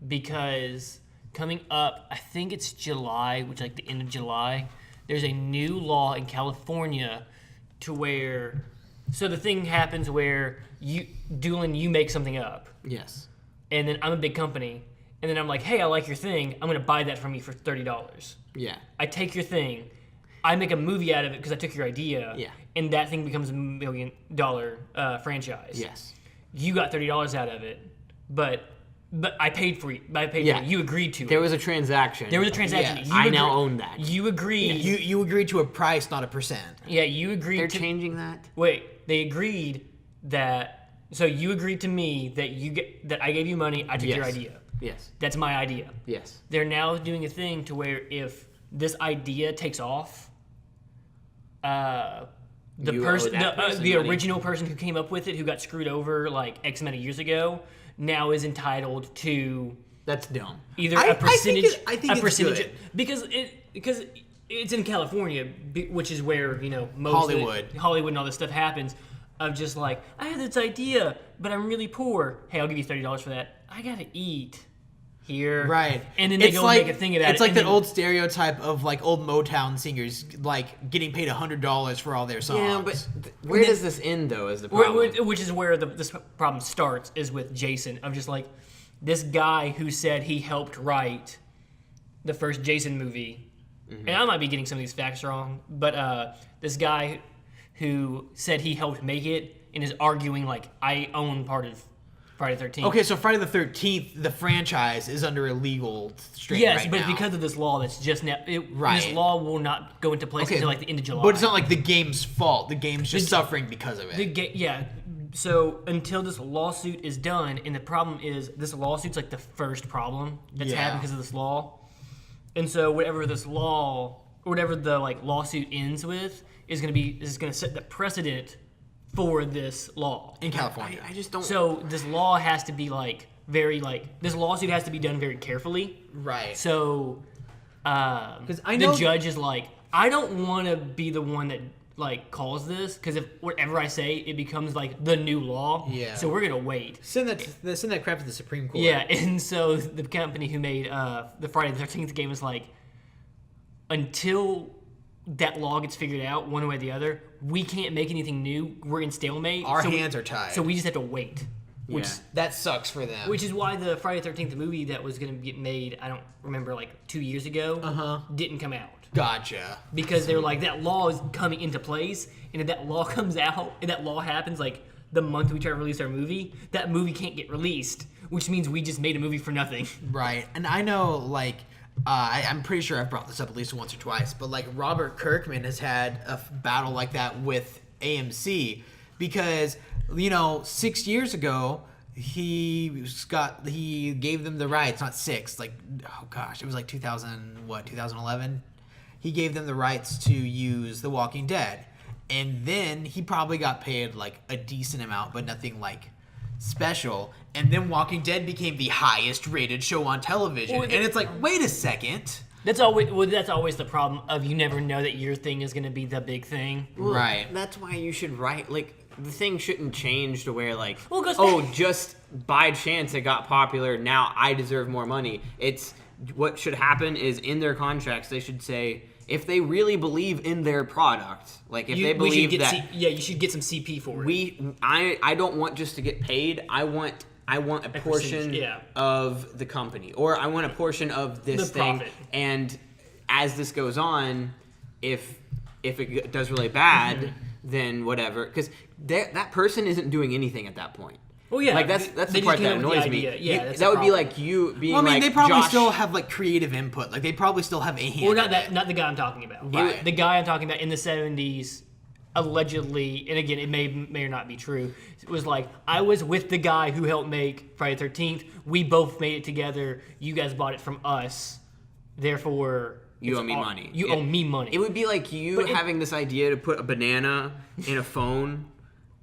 because coming up, I think it's July, which is like the end of July, there's a new law in California to where, so the thing happens where Doolin, you make something up. Yes. And then I'm a big company, and then I'm like, hey, I like your thing, I'm going to buy that from you for $30. Yeah. I take your thing, I make a movie out of it because I took your idea, and that thing becomes $1 million franchise. Yes. You got $30 out of it, but But I paid for it. You agreed to it. There was a transaction. Yes. I now own that. You agreed. You agreed to a price, not a percent. Yeah, you agreed. They're changing that. Wait, they agreed that. So you agreed to me that I gave you money. I took your idea. Yes. That's my idea. Yes. They're now doing a thing to where if this idea takes off, the original person who came up with it, who got screwed over like X amount of years ago, now is entitled to. That's dumb. Either a percentage. I think it's good. because it's in California, which is where most Hollywood and all this stuff happens. Of just like, I have this idea, but I'm really poor. Hey, I'll give you $30 for that. I gotta eat here, right? And then they make a thing about it. It's like that old stereotype of like old Motown singers like getting paid $100 for all their songs. Yeah, but where does this end though? Is the problem? Which is where this problem starts, is with Jason. Of just like this guy who said he helped write the first Jason movie, and I might be getting some of these facts wrong, but this guy who said he helped make it and is arguing like, I own part of Friday the 13th. Okay, so Friday the 13th, the franchise is under a legal strain right now. Because of this law that's just now... This law will not go into place until like the end of July. But it's not like the game's fault. The game's just suffering because of it. So until this lawsuit is done, and the problem is this lawsuit's like the first problem that's happened because of this law. And so whatever the like lawsuit ends with is going to set the precedent for this law in California. I just don't. So this law has to be like this lawsuit has to be done very carefully. Right. So, because the judge is like, I don't want to be the one that like calls this, because if whatever I say, it becomes like the new law. Yeah. So we're gonna wait. Send that crap to the Supreme Court. Yeah, and so the company who made the Friday the 13th game is like, until that law gets figured out one way or the other, we can't make anything new. We're in stalemate. Our hands are tied. So we just have to wait. Which that sucks for them. Which is why the Friday the 13th movie that was going to get made, I don't remember, like 2 years ago, didn't come out. Gotcha. Because they were like, that law is coming into place, and if that law comes out, and that law happens like the month we try to release our movie, that movie can't get released, which means we just made a movie for nothing. Right. And I know, like, I'm pretty sure I've brought this up at least once or twice, but like Robert Kirkman has had a battle like that with AMC because, 6 years ago he gave them the rights, not 6, like, oh gosh, it was like 2011. He gave them the rights to use The Walking Dead, and then he probably got paid like a decent amount, but nothing like special. And then Walking Dead became the highest rated show on television. And it's like, wait a second. That's always the problem of you never know that your thing is going to be the big thing. Well, right. That's why you should write, like, the thing shouldn't change to where, like, just by chance it got popular, now I deserve more money. It's, what should happen is in their contracts they should say, if they really believe in their product, like if they believe that... you should get some CP for it. I don't want just to get paid, I want a portion of the company, or I want a portion of this thing. Profit. And as this goes on, if it does really bad, then whatever, because that person isn't doing anything at that point. Well, yeah, like that's the part that annoys me. Yeah, that would be like you being. Well, I mean, like, they probably Josh, still have like creative input. Like they probably still have a hand. Well, not the guy I'm talking about. Right. The guy I'm talking about in the 70s, allegedly, and again, it may or not be true. It was like, I was with the guy who helped make Friday the 13th. We both made it together. You guys bought it from us. Therefore, you owe me money. You owe me money. It would be like you having this idea to put a banana in a phone.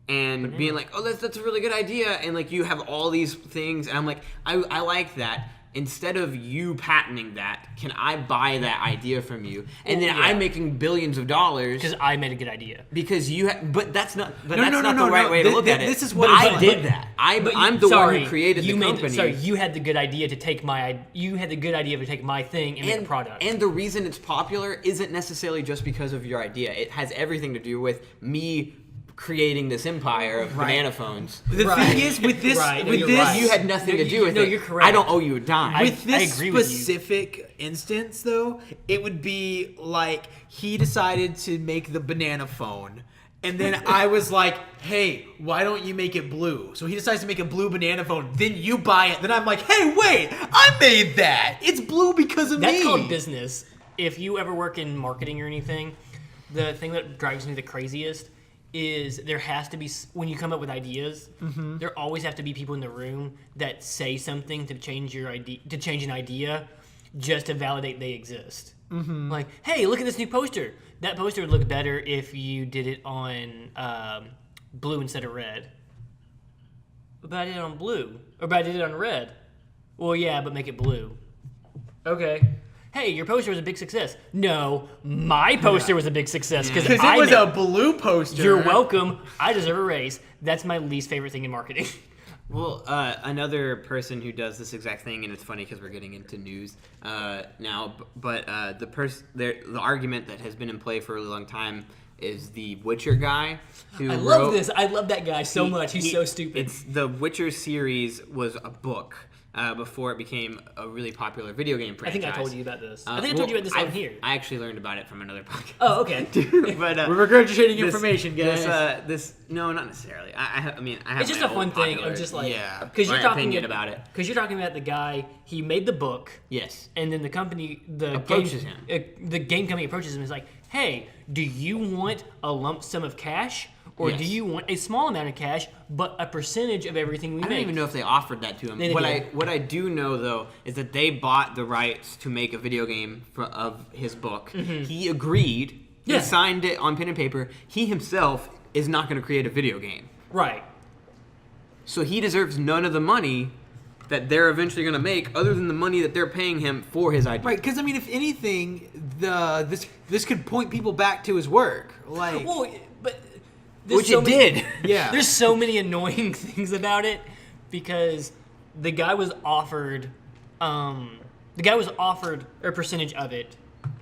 And being like, oh, that's a really good idea, and like you have all these things, and I'm like, I like that. Instead of you patenting that, can I buy that idea from you? And then I'm making billions of dollars because I made a good idea. Because but that's not. But that's not the right way to look at it. This is what I did that. I'm the one who created the company. Sorry, you had the good idea to take my. You had the good idea to take my thing and make a product. And the reason it's popular isn't necessarily just because of your idea. It has everything to do with me creating this empire of banana phones. The thing is, with this, you had nothing to do with it. No, you're correct. I don't owe you a dime. With this specific instance, though, it would be like he decided to make the banana phone, And then I was like, hey, why don't you make it blue? So he decides to make a blue banana phone. Then you buy it. Then I'm like, hey, wait, I made that. It's blue because of me. That's called business. If you ever work in marketing or anything, the thing that drives me the craziest is there has to be, when you come up with ideas, there always have to be people in the room that say something to change your idea, to change an idea, just to validate they exist. Like, hey, look at this new poster. That poster would look better if you did it on blue instead of red. But I did it on blue. Or but I did it on red. Well, yeah, but make it blue. Okay. Hey, your poster was a big success. No, my poster was a big success because it was a blue poster. You're welcome. I deserve a raise. That's my least favorite thing in marketing. Well, another person who does this exact thing, and it's funny because we're getting into news now, but the argument that has been in play for a really long time is the Witcher guy. Who love this. I love that guy so much. He's so stupid. It's the Witcher series was a book before it became a really popular video game franchise. I think I told you about this. I think I told you about this on here. I actually learned about it from another podcast. Oh, okay. But we're regurgitating information, guys. No, not necessarily. I have it's just a fun thing of just like, because you're talking about it. Because you're talking about the guy. He made the book. Yes. And then the company, the game company approaches him and is like, "Hey, do you want a lump sum of cash?" Or do you want a small amount of cash, but a percentage of everything we make? I don't even know if they offered that to him. What I do know, though, is that they bought the rights to make a video game of his book. He agreed. He signed it on pen and paper. He himself is not going to create a video game. Right. So he deserves none of the money that they're eventually going to make other than the money that they're paying him for his idea. Right, because, I mean, if anything, this could point people back to his work. Like, well, but... Which it did. Yeah. There's so many annoying things about it because the guy was offered a percentage of it,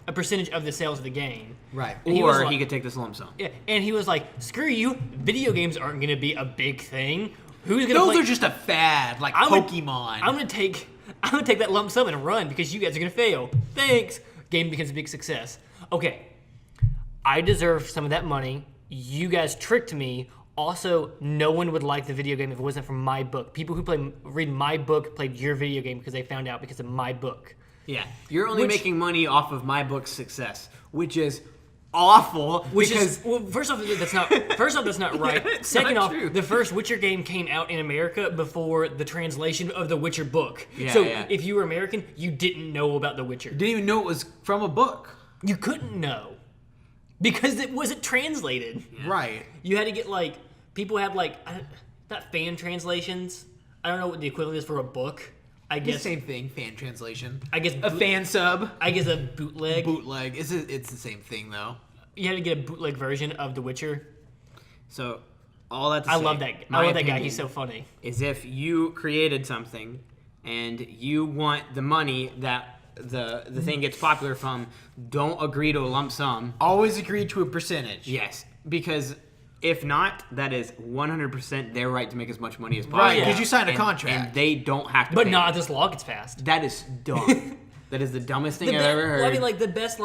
a percentage of the sales of the game. Right. Or he could take this lump sum. Yeah, and he was like, "Screw you! Video games aren't going to be a big thing. Who's going to Those are just a fad, like Pokemon. I'm going to take that lump sum and run because you guys are going to fail. Thanks. Game becomes a big success. Okay, I deserve some of that money. You guys tricked me. Also, no one would like the video game if it wasn't from my book. People who read my book played your video game because they found out because of my book. Yeah, you're only making money off of my book's success, which is awful. First off, that's not right. Second off, the first Witcher game came out in America before the translation of the Witcher book. If you were American, you didn't know about the Witcher. Didn't even know it was from a book. You couldn't know. Because it wasn't translated. Yeah. Right. You had to get, people have, not fan translations. I don't know what the equivalent is for a book. I guess. The same thing, fan translation. I guess. A fan sub. I guess a bootleg. Bootleg. It's the same thing, though. You had to get a bootleg version of The Witcher. So, all that to I say, love that guy. He's so funny. Is if you created something and you want the money that the thing gets popular from, don't agree to a lump sum. Always agree to a percentage. Yes, because if not, that is 100% their right to make as much money as possible. Right, because you signed a contract. And they don't have to But pay not if this law gets passed. That is dumb. That is the dumbest thing I've ever heard. Well, I mean, the best,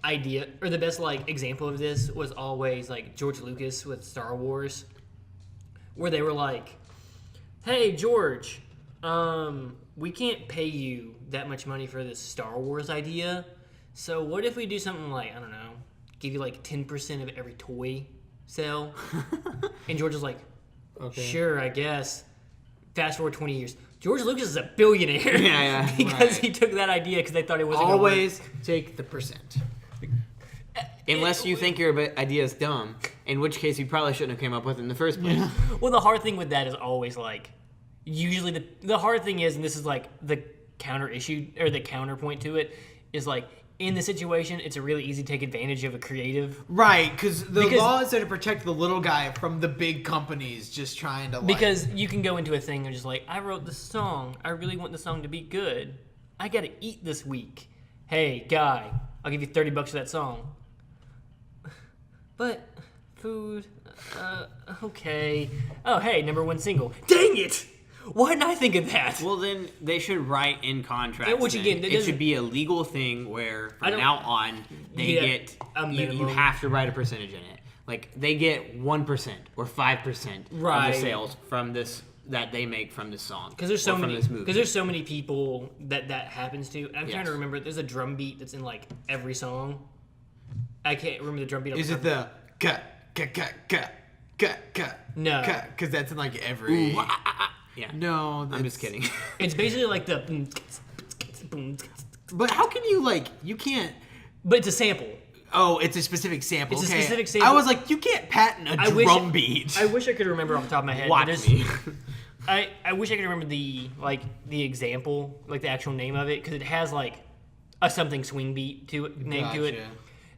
idea, or the best, example of this was always, George Lucas with Star Wars, where they were like, hey, George, we can't pay you that much money for this Star Wars idea, so what if we do something like, I don't know, give you 10% of every toy sale? And George was like, okay, sure, I guess. Fast forward 20 years. George Lucas is a billionaire. Because he took that idea because they thought it wasn't always going to work. Take the percent. Unless you think your idea is dumb, in which case you probably shouldn't have came up with it in the first place. Yeah. Well, the hard thing with that is always usually the hard thing is, and this is the counter issue or the counterpoint to it, is in the situation, it's really easy to take advantage of a creative. Right, because the law is there to protect the little guy from the big companies just trying to Because you can go into a thing and just I wrote the song. I really want the song to be good. I got to eat this week. Hey, guy, I'll give you $30 for that song. But food, okay. Oh, hey, #1 single. Dang it! Why didn't I think of that? Well, then they should write in contracts. Which again, it should be a legal thing where from now on you have to write a percentage in it. like they get 1% or 5% of the sales from this that they make from this song. Because there's so many people that happens to. I'm trying to remember. There's a drum beat that's in like every song. I can't remember the drum beat. Is it the No, because that's in like every. Yeah. No, I'm just kidding. It's basically like the. But how can you you can't? But it's a sample. Oh, it's a specific sample. It's a specific sample. I was like, you can't patent a drum beat. I wish I could remember off the top of my head. Watch me. I wish I could remember the example, like the actual name of it, because it has like a something swing beat to it, to it,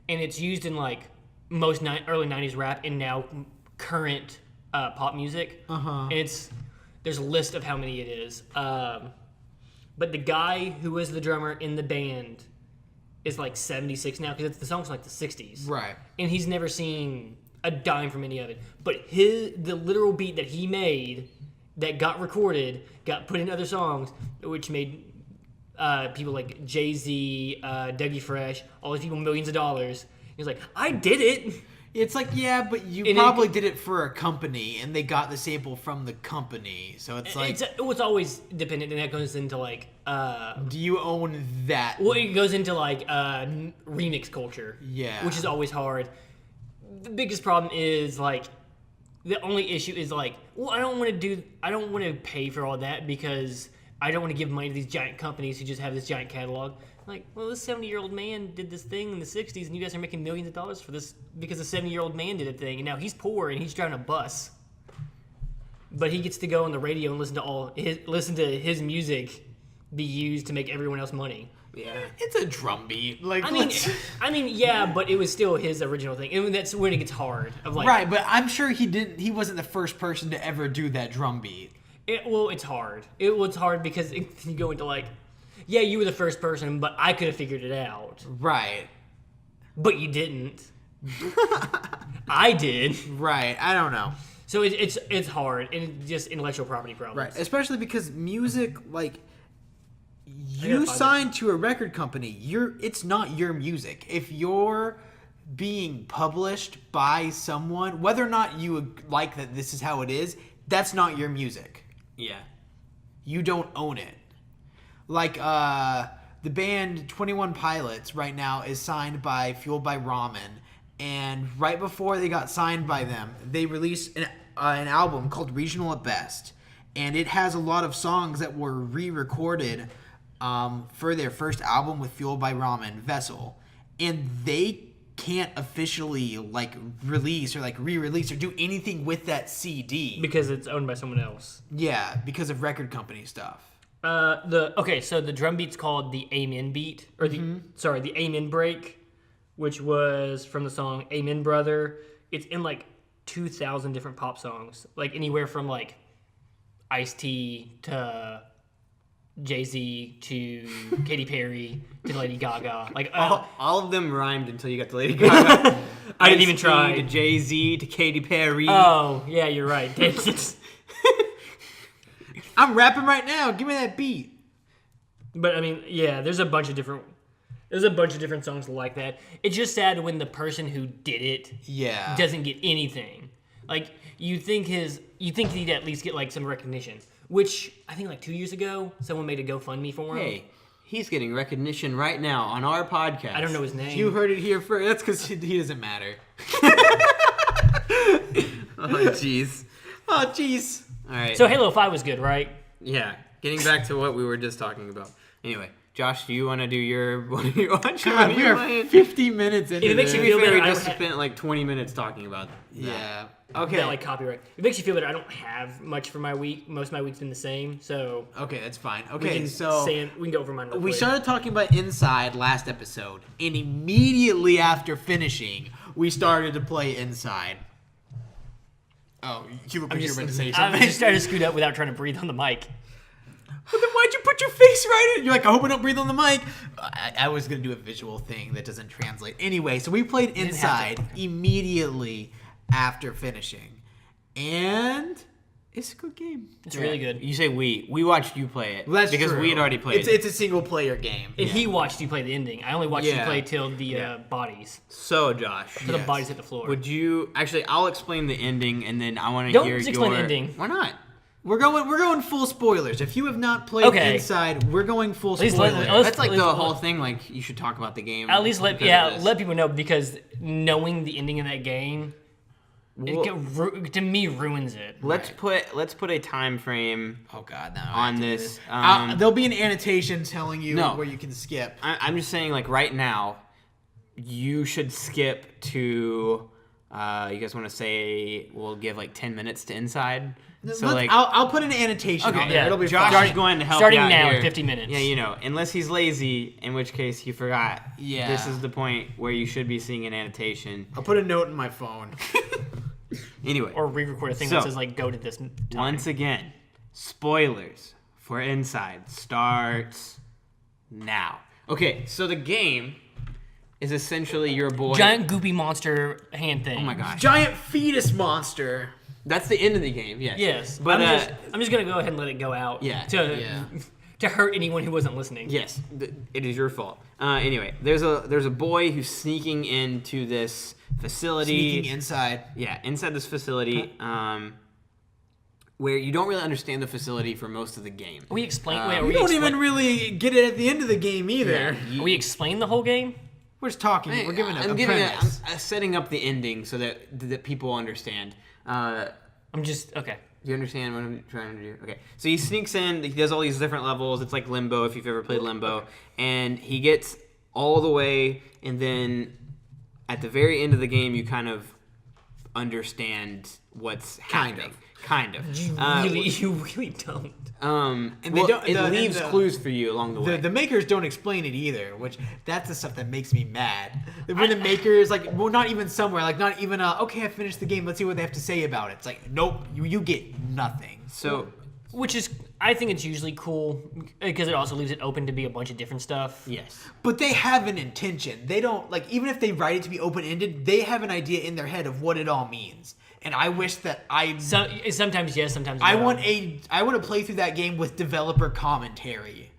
and it's used in like most early '90s rap and now current pop music. And there's a list of how many it is. But the guy who was the drummer in the band is like 76 now, because the song's like the 60s. Right. And he's never seen a dime from any of it. But the literal beat that he made that got recorded, got put in other songs, which made people like Jay-Z, Dougie Fresh, all these people millions of dollars. He's like, I did it. It's like, yeah, but you probably did it for a company, and they got the sample from the company. So it's like... It's always dependent, and that goes into, like... do you own that? Well, it goes into, like, remix culture. Yeah. Which is always hard. The biggest problem is, like... The only issue is, like... Well, I don't want to pay for all that, because I don't want to give money to these giant companies who just have this giant catalog. Like, well, this 70-year-old man did this thing in the 60s, and you guys are making millions of dollars for this because the 70-year-old man did a thing, and now he's poor and he's driving a bus. But he gets to go on the radio and listen to his music be used to make everyone else money. Yeah, it's a drum beat. Like, I mean, yeah, but it was still his original thing, and that's when it gets hard. Right, but I'm sure he wasn't the first person to ever do that drum beat. It's hard. It's hard because you go into like. Yeah, you were the first person, but I could have figured it out. Right. But you didn't. I did. Right. I don't know. So it's hard, and it's just intellectual property problems. Right. Especially because music, like, you signed to a record company. It's not your music. If you're being published by someone, whether or not you like that this is how it is, that's not your music. Yeah. You don't own it. Like, the band 21 Pilots right now is signed by Fueled by Ramen, and right before they got signed by them, they released an album called Regional at Best, and it has a lot of songs that were re-recorded for their first album with Fueled by Ramen, Vessel, and they can't officially, like, release or, like, re-release or do anything with that CD. Because it's owned by someone else. Yeah, because of record company stuff. So the drum beat's called the Amen beat, or the Amen break, which was from the song Amen Brother. It's in like 2,000 different pop songs, like anywhere from like Ice-T to Jay-Z to Katy Perry to Lady Gaga. Like all of them rhymed until you got to Lady Gaga. I didn't even try. To Jay-Z to Katy Perry. Oh yeah, you're right. I'm rapping right now. Give me that beat. But I mean, yeah, there's a bunch of different songs like that. It's just sad when the person who did it doesn't get anything. Like you think he'd at least get like some recognition. Which I think like 2 years ago, someone made a GoFundMe for him. Hey, he's getting recognition right now on our podcast. I don't know his name. You heard it here first. That's because he doesn't matter. Oh jeez. Oh jeez. All right. So Halo 5 was good, right? Yeah. Getting back to what we were just talking about. Anyway, Josh, do you want to do your what are you watching? God, we are 50 minutes into If it makes this. you feel better, we just spent like 20 minutes talking about that. Yeah. Okay. That, like copyright. It makes you feel better. I don't have much for my week. Most of my week's been the same, so. Okay, that's fine. We Okay, can so we can go over mine. Real we quick. started talking about Inside last episode, and immediately after finishing, we started to play Inside. Oh, you look like you were meant to say I something. was just trying to scoot up without trying to breathe on the mic. But then why'd you put your face right in? You're like, I hope I don't breathe on the mic. I was going to do a visual thing that doesn't translate. Anyway, so we played Inside immediately after finishing. And It's a good game. It's really good. You say we watched you play it. Well, that's because true. we had already played it. It's a single player game. And he watched you play the ending. I only watched you Yeah. play till the bodies. So, Josh, Till the bodies hit the floor. would you actually? I'll explain the ending, and then I want to Don't hear explain your the ending. Why not? We're going full spoilers. If you have not played Inside, we're going full least spoilers. let's- That's like let's- the whole thing. Like you should talk about the game. At least let because of this. let people know, because knowing the ending of that game, to me, ruins it. Let's put a time frame Oh God, no! on this. There'll be an annotation telling you No. where you can skip. I'm just saying, like right now, you should skip to. You guys want to say we'll give like 10 minutes to Inside? So like, I'll put an annotation on there. yeah. It'll be Josh fine. is going to help Starting you out now here. in 50 minutes. Yeah, you know, unless he's lazy, in which case he forgot. Yeah. This is the point where you should be seeing an annotation. I'll put a note in my phone. Anyway, Or re-record a thing So, that says like go to this time. once again, spoilers for Inside starts now. Okay, so the game is essentially your boy. Giant goopy monster hand thing. Oh my gosh. Giant fetus monster. That's the end of the game, yes. Yes, But I'm just gonna go ahead and let it go out. Yeah, To hurt anyone who wasn't listening. yes, it is your fault. Anyway, there's a boy who's sneaking into this facility. Sneaking inside. Yeah, inside this facility, where you don't really understand the facility for most of the game. We explain. We don't even really get it at the end of the game either. We explain the whole game. We're just talking. We're giving I'm a giving premise. I'm setting up the ending so that people understand. I'm just okay. Do you understand what I'm trying to do? Okay. So he sneaks in. He does all these different levels. It's like Limbo, if you've ever played Limbo. And he gets all the way, and then at the very end of the game, you kind of understand what's happening. Kind of. You really don't. And they don't- it leaves clues for you along the way. The makers don't explain it either, which that's the stuff that makes me mad. When the makers, like, well, not even somewhere, like, not even, okay, I finished the game, let's see what they have to say about it. It's like, nope, you get nothing. So, Which is, I think it's usually cool because it also leaves it open to be a bunch of different stuff. yes. But they have an intention. They don't, like, even if they write it to be open-ended, they have an idea in their head of what it all means. And I wish that Sometimes yes, sometimes no. I want to play through that game with developer commentary.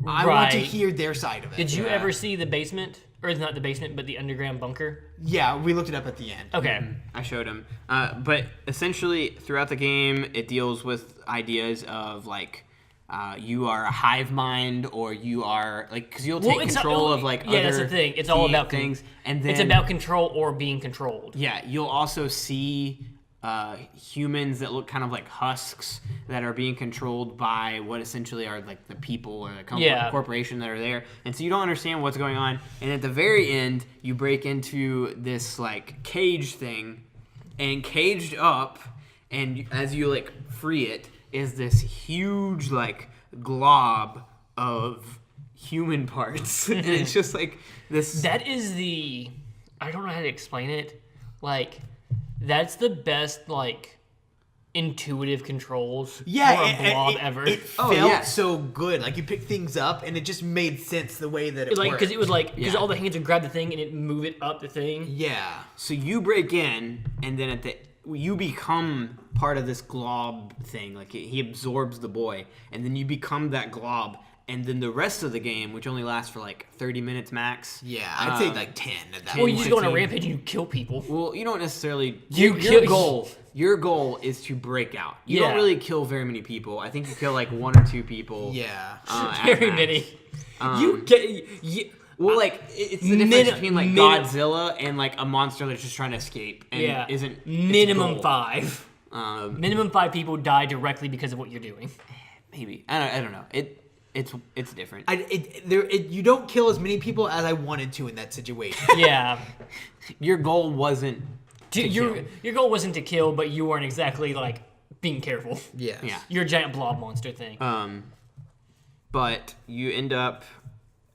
I want Right. to hear their side of it. Did you ever see the basement? Or not the basement, but the underground bunker? Yeah, we looked it up at the end. Okay. I showed him. But essentially, throughout the game, it deals with ideas of, like, you are a hive mind, or you are, like, because you'll take control of, like, yeah, that's the thing. It's all about things. And then it's about control or being controlled. Yeah, you'll also see humans that look kind of like husks that are being controlled by what essentially are like the people or the corporation that are there. And so you don't understand what's going on. And at the very end, you break into this like cage thing, and caged up, and as you like free it, is this huge like glob of human parts. And it's just like this. That is I don't know how to explain it. Like, that's the best, like, intuitive controls for a blob ever. It felt so good. Like, you pick things up, and it just made sense the way that it worked. Because it was like, because all the hands would grab the thing and it move it up the thing. Yeah. So you break in, and then you become part of this glob thing. Like, he absorbs the boy, and then you become that glob. And then the rest of the game, which only lasts for like 30 minutes max. Yeah, I'd say like 10 at that Or point. you just go on a rampage and you kill people. Well, you don't necessarily. You Your kill- Your goal is to break out. You Yeah. don't really kill very many people. I think you kill like 1 or 2 people. Yeah. At Very max. many. Well, like it's the difference between like Godzilla and like a monster that's just trying to escape and isn't minimum its goal. 5. Minimum 5 people die directly because of what you're doing. Maybe I don't know. It's different. You don't kill as many people as I wanted to in that situation. Yeah. Your goal wasn't to Your kill. goal wasn't to kill, but you weren't exactly like being careful. Yeah. You're a giant blob monster thing. But you end up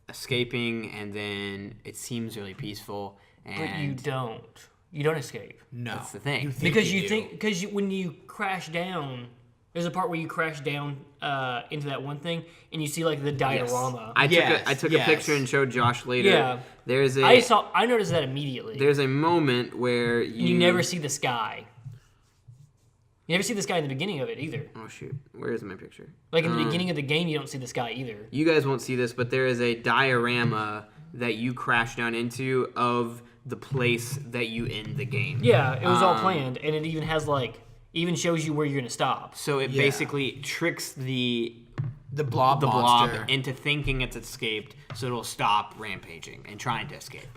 escaping, and then it seems really peaceful. And But you don't. You don't escape. No, that's the thing. Because when you crash down, there's a part where you crash down into that one thing, and you see like the diorama. I took a picture and showed Josh later. Yeah. I noticed that immediately. There's a moment where you never see the sky. You never see this guy in the beginning of it either. Oh shoot, where is my picture? Like in the beginning of the game, you don't see this guy either. You guys won't see this, but there is a diorama that you crash down into of the place that you end the game. Yeah, it was all planned, and it even has even shows you where you're gonna stop. So it basically tricks the blob blob monster into thinking it's escaped, so it'll stop rampaging and trying to escape.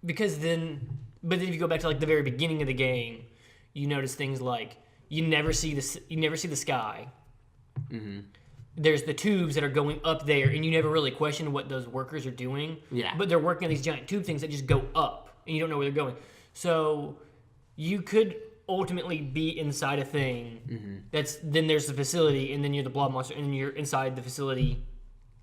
Because then if you go back to the very beginning of the game, you notice things like you never see the sky. Mm-hmm. There's the tubes that are going up there, and you never really question what those workers are doing. Yeah. But they're working on these giant tube things that just go up, and you don't know where they're going. So you could ultimately be inside a thing then there's the facility, and then you're the blob monster, and you're inside the facility.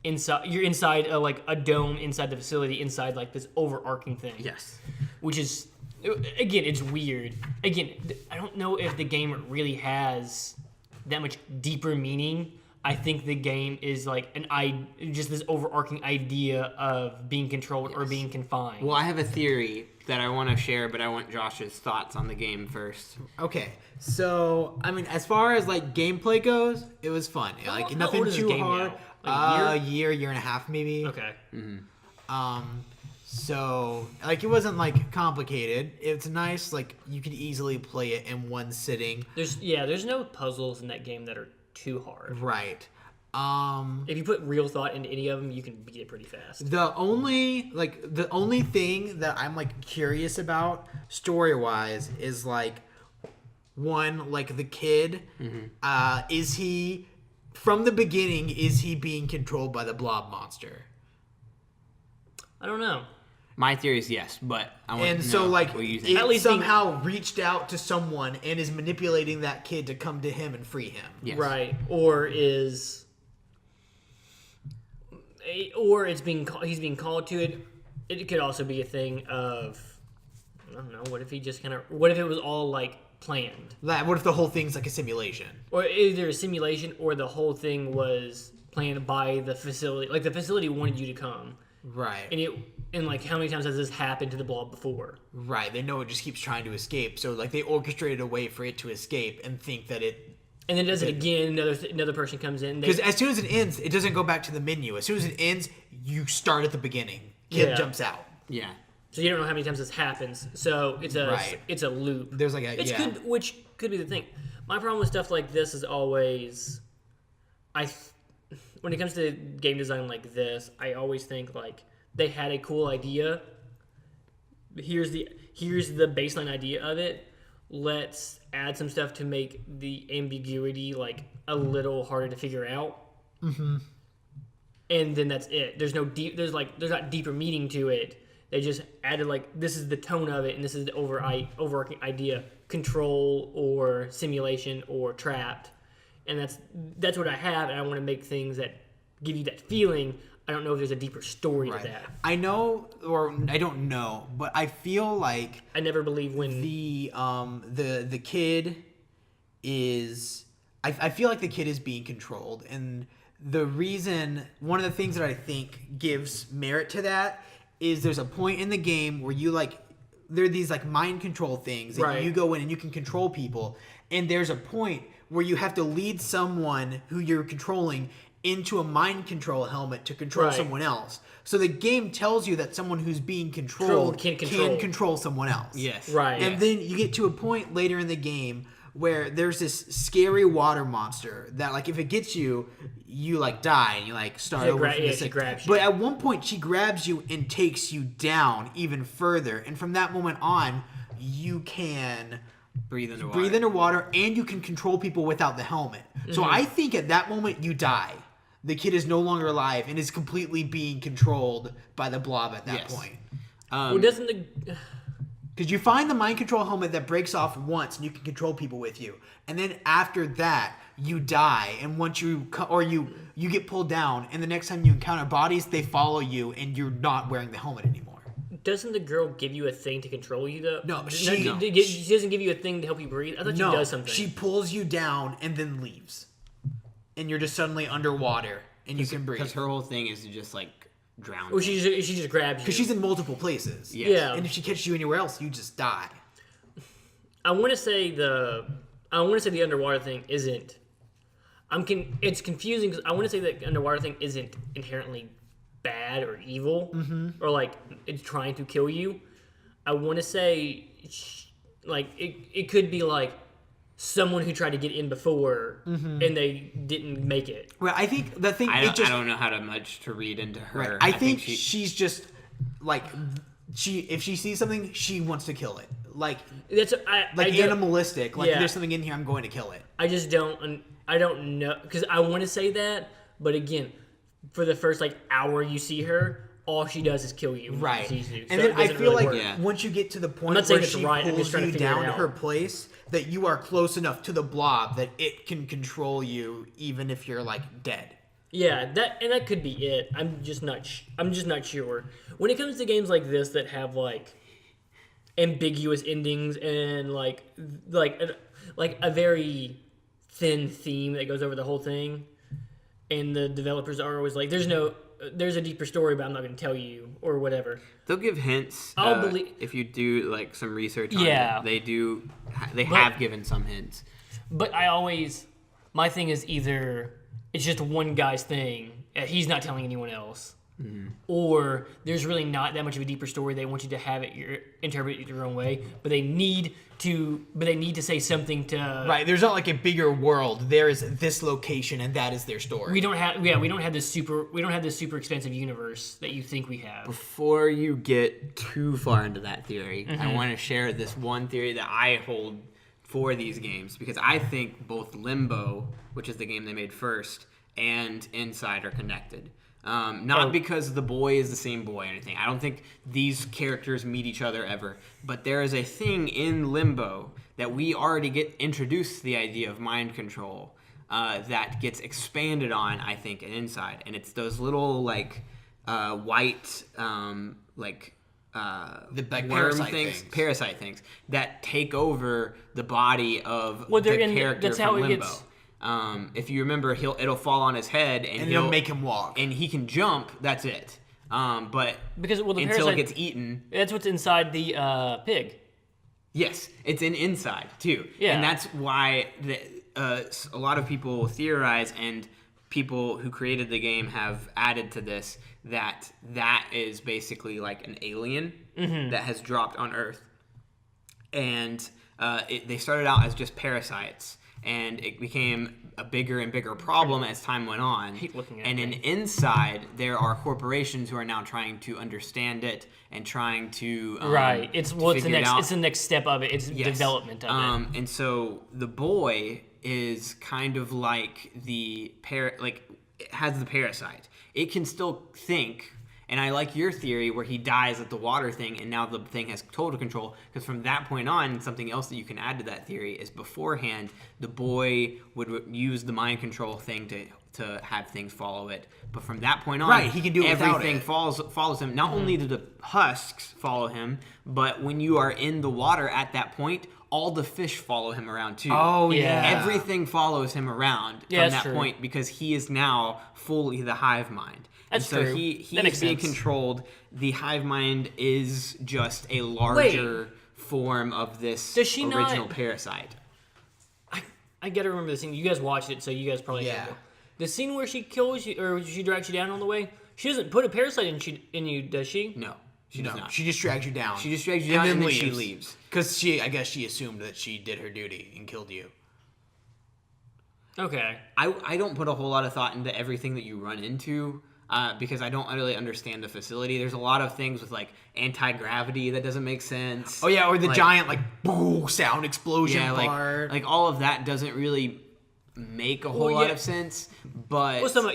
You're inside a dome inside the facility, inside this overarching thing. Yes. Which is, again, it's weird. Again, I don't know if the game really has that much deeper meaning. I think the game is just this overarching idea of being controlled or being confined. Well, I have a theory that I want to share, but I want Josh's thoughts on the game first. Okay, so I mean, as far as gameplay goes, it was fun. How Nothing old is this too game hard. now? A year and a half maybe. Okay. So it wasn't complicated. It's nice. You could easily play it in one sitting. There's no puzzles in that game that are too hard. Right. If you put real thought into any of them, you can beat it pretty fast. The only thing that I'm curious about story wise is one, the kid. Is he from the beginning? Is he being controlled by the blob monster? I don't know. My theory is yes, but I want And to so know what you think. it At least somehow reached out to someone and is manipulating that kid to come to him and free him. Yes. Right. Or he's being called to it. It could also be a thing of, I don't know, what if it was all planned? What if the whole thing's a simulation? Or either a simulation or the whole thing was planned by the facility. The facility wanted you to come. Right. And how many times has this happened to the blob before? Right. They know it just keeps trying to escape. So they orchestrated a way for it to escape and think that it. And then it does it again. Another person comes in. Because as soon as it ends, it doesn't go back to the menu. As soon as it ends, you start at the beginning. Kid jumps out. Yeah. So you don't know how many times this happens. So it's a loop. There's which could be the thing. My problem with stuff like this is always, when it comes to game design like this, I always think they had a cool idea. Here's the baseline idea of it. Let's add some stuff to make the ambiguity a little harder to figure out. Mm-hmm. And then that's it. There's not deeper meaning to it. They just added this is the tone of it, and this is the overarching idea: control or simulation or trapped. And that's what I have, and I want to make things that give you that feeling. I don't know if there's a deeper story to that. I know, or I don't know, but I feel like I never believe when the kid is. I feel like the kid is being controlled, and one of the things that I think gives merit to that is there's a point in the game where you there are these mind control things, and you go in and you can control people, and there's a point where you have to lead someone who you're controlling into a mind control helmet to control someone else. So the game tells you that someone who's being controlled can control someone else. Yes. Right. And then you get to a point later in the game where there's this scary water monster that if it gets you, you die and you start over from she grabs you. But at one point she grabs you and takes you down even further. And from that moment on, you can breathe underwater, and you can control people without the helmet. Mm-hmm. So I think at that moment you die. The kid is no longer alive and is completely being controlled by the blob at that point. Doesn't the... Because you find the mind control helmet that breaks off once and you can control people with you. And then after that, you die. And once you get pulled down, and the next time you encounter bodies, they follow you and you're not wearing the helmet anymore. Doesn't the girl give you a thing to control you, though? No, she doesn't give you a thing to help you breathe? I thought she does something. She pulls you down and then leaves. And you're just suddenly underwater and you can breathe. Because her whole thing is to just drown. Or she just grabs you. Because she's in multiple places. Yes. Yeah. And if she catches you anywhere else, you just die. I want to say I want to say the underwater thing isn't. It's confusing because I want to say that the underwater thing isn't inherently bad or evil or like it's trying to kill you. I want to say like it could be like someone who tried to get in before and they didn't make it. Well, I think the thing I don't know how much to read into her. Right. I think she's just like if she sees something, she wants to kill it. Like animalistic. Like there's something in here, I'm going to kill it. I just don't know because I want to say that, but again, for the first like hour you see her, all she does is kill you. Right. So and then I feel like once you get to the point where she pulls you down to her place, that you are close enough to the blob that it can control you, even if you're like dead. Yeah, that could be it. I'm just not sure. When it comes to games like this that have like ambiguous endings and like a very thin theme that goes over the whole thing, and the developers are always like, "There's a deeper story, but I'm not going to tell you," or whatever. They'll give hints. I'll believe if you do like some research on it. They do. They have given some hints. But my thing is either it's just one guy's thing, he's not telling anyone else, or there's really not that much of a deeper story. They want you to have it interpret it your own way, but they need to say something to. Right. There's not like a bigger world. There is this location, and that is their story. We don't have this super expensive universe that you think we have. Before you get too far into that theory, I want to share this one theory that I hold for these games, because I think both Limbo, which is the game they made first, and Inside are connected. Not because the boy is the same boy or anything. I don't think these characters meet each other ever. But there is a thing in Limbo that we already get introduced to the idea of mind control that gets expanded on, I think, in Inside. And it's those little, like, white, the parasite things that take over the body of the character from Limbo. If you remember, it'll fall on his head and it'll make him walk, and he can jump. That's it. But until it gets eaten, that's what's inside the pig. Yes, it's inside too. Yeah, and that's why a lot of people theorize, and people who created the game have added to this that is basically like an alien that has dropped on Earth, and they started out as just parasites. And it became a bigger and bigger problem as time went on. I hate looking at and it. Inside, there are corporations who are now trying to understand it and trying to right. It's the next step of it. It's development of it. And so the boy is kind of like it has the parasite. It can still think. And I like your theory where he dies at the water thing, and now the thing has total control. Because from that point on, something else that you can add to that theory is beforehand, the boy would use the mind control thing to have things follow it. But from that point on, he can do it everything follows him. Not only do the husks follow him, but when you are in the water at that point, all the fish follow him around too. Oh, yeah. Everything follows him around from that point because he is now fully the hive mind. That's so true. He is being controlled. The hive mind is just a larger form of this original parasite. I gotta remember the scene. You guys watched it, so you guys probably know. The scene where she kills you, or she drags you down on the way, she doesn't put a parasite in you, does she? No, she does not. She just drags you down. She just drags you down and then she leaves. Because I guess she assumed that she did her duty and killed you. Okay. I don't put a whole lot of thought into everything that you run into. Because I don't really understand the facility. There's a lot of things with like anti-gravity that doesn't make sense. Oh yeah, or the giant like boo sound explosion part. Like all of that doesn't really make a whole lot of sense. But some of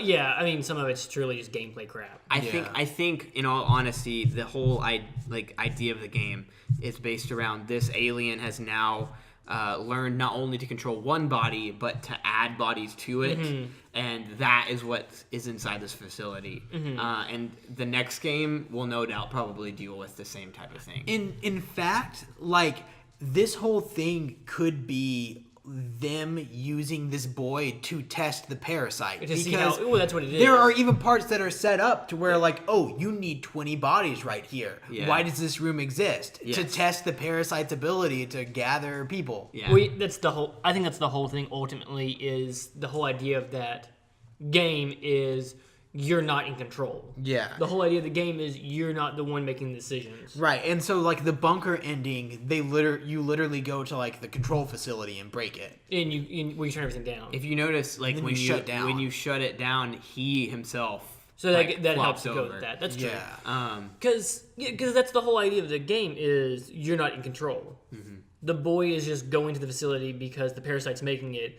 it's truly just gameplay crap. I think in all honesty, the whole idea of the game is based around this alien has now learned not only to control one body, but to add bodies to it. And that is what is inside this facility. And the next game will no doubt probably deal with the same type of thing. In fact, like, this whole thing could be them using this boy to test the parasite. To see how, that's what it is. There are even parts that are set up to where like, oh, you need 20 bodies right here. Yeah. Why does this room exist? Yes. To test the parasite's ability to gather people. Yeah. I think that's the whole thing ultimately, is the whole idea of that game is you're not in control. Yeah. The whole idea of the game is you're not the one making the decisions. Right, and so like the bunker ending, you literally go to like the control facility and break it. And where you turn everything down. If you notice, like when you shut it down, he himself. So that helps to go over. with that. That's true. Yeah. Because that's the whole idea of the game is you're not in control. Mm-hmm. The boy is just going to the facility because the parasite's making it.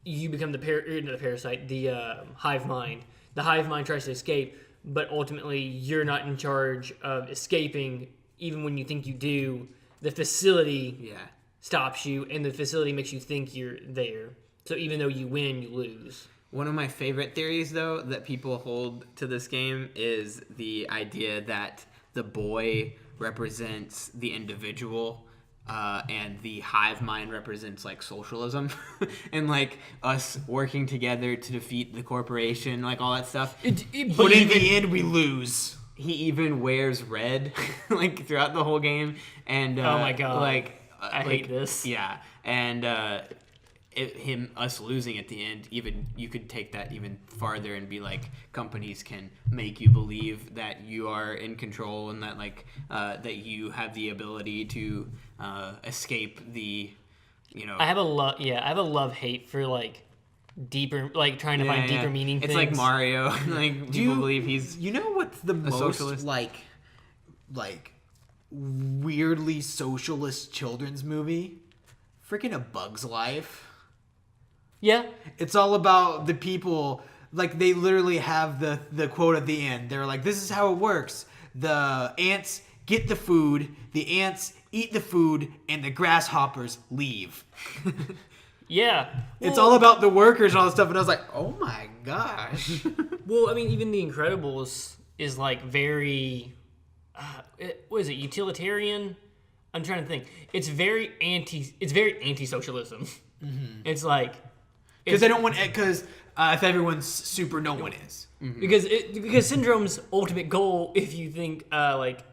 You become the parasite, the hive mind. The hive mind tries to escape, but ultimately you're not in charge of escaping. Even when you think you do, the facility stops you, and the facility makes you think you're there. So even though you win, you lose. One of my favorite theories, though, that people hold to this game is the idea that the boy represents the individual. And the hive mind represents like socialism and like us working together to defeat the corporation, like all that stuff. But in the end, we lose. He even wears red like throughout the whole game, and oh my god, I hate this. Yeah, and us losing at the end, even you could take that even farther and be like, companies can make you believe that you are in control and that like that you have the ability to escape the, I have a love-hate for like deeper, like trying to find deeper meaning. It's things. like Mario. Like people believe he's. You know what's the most socialist? like weirdly socialist children's movie? Freaking A Bug's Life. Yeah. It's all about the people, like they literally have the quote at the end. They're like, this is how it works. The ants get the food, the ants eat the food, and the grasshoppers leave. Yeah. It's all about the workers and all this stuff. And I was like, oh my gosh. Well, I mean, even The Incredibles is like very, what is it, utilitarian? I'm trying to think. It's very anti-socialism. Mm-hmm. It's like... Because they don't want... Because if everyone's super, no one is. Mm-hmm. Because Syndrome's ultimate goal, if you think like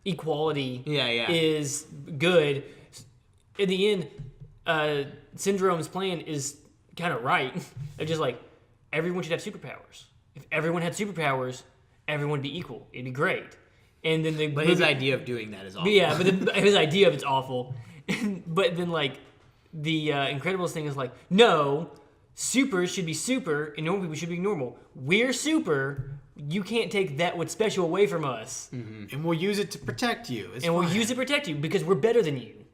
equality is good, in the end, Syndrome's plan is kind of right. It's just like, everyone should have superpowers. If everyone had superpowers, everyone would be equal. It'd be great. And then his idea of doing that is awful. Yeah, but his idea of it's awful. But then like the Incredibles thing is like, no, supers should be super and normal people should be normal. We're super. You can't take that what's special away from us. Mm-hmm. And we'll use it to protect you. We'll use it to protect you because we're better than you.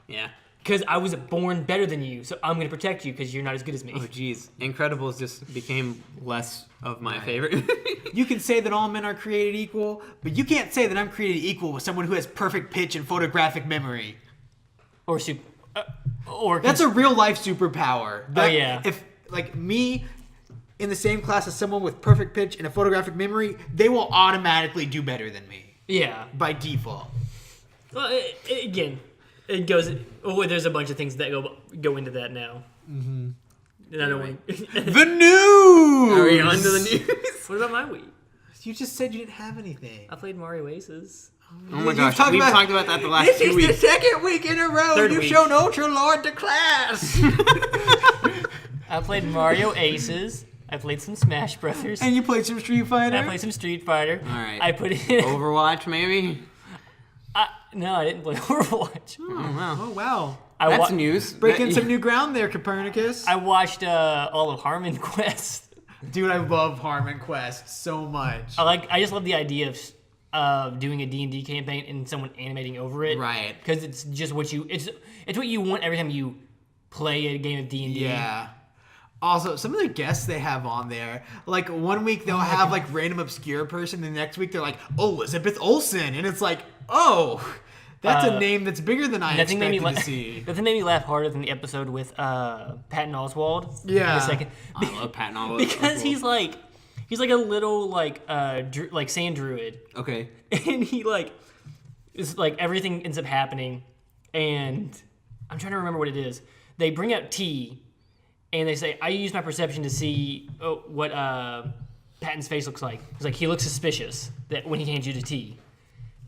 Yeah. Because I was born better than you, so I'm going to protect you because you're not as good as me. Oh, jeez. Incredibles just became less of my favorite. You can say that all men are created equal, but you can't say that I'm created equal with someone who has perfect pitch and photographic memory. Or That's a real life superpower. Yeah. If, like, me in the same class as someone with perfect pitch and a photographic memory, they will automatically do better than me. Yeah. By default. Well, again... It goes. Oh, there's a bunch of things that go into that now. Mm-hmm. And I don't want the news. Are we on to the news? What about my week? You just said you didn't have anything. I played Mario Aces. Oh my gosh, we've talked about that the last 2 weeks. This is the second week in a row you've shown Ultra Lord to class. I played Mario Aces. I played some Smash Brothers. And you played some Street Fighter. I played some Street Fighter. All right. I put in Overwatch, maybe. No, I didn't play Overwatch. Oh wow. That's news. Breaking some new ground there, Copernicus. I watched all of Harmon Quest. Dude, I love Harmon Quest so much. I just love the idea of doing a D&D campaign and someone animating over it. Right. Because it's just what it's what you want every time you play a game of D&D. Yeah. Also, some of the guests they have on there, like 1 week they'll have like random obscure person, the next week they're like, Elizabeth Olsen, and it's like, oh, that's a name that's bigger than I expected to see. Nothing made me laugh harder than the episode with Patton Oswalt. Yeah. In a second. I love Patton Oswalt. Because he's like a little like sand druid. Okay. And he like is like everything ends up happening, and I'm trying to remember what it is. They bring out tea, and they say, I use my perception to see what Patton's face looks like. It's like, he looks suspicious that when he hands you the tea.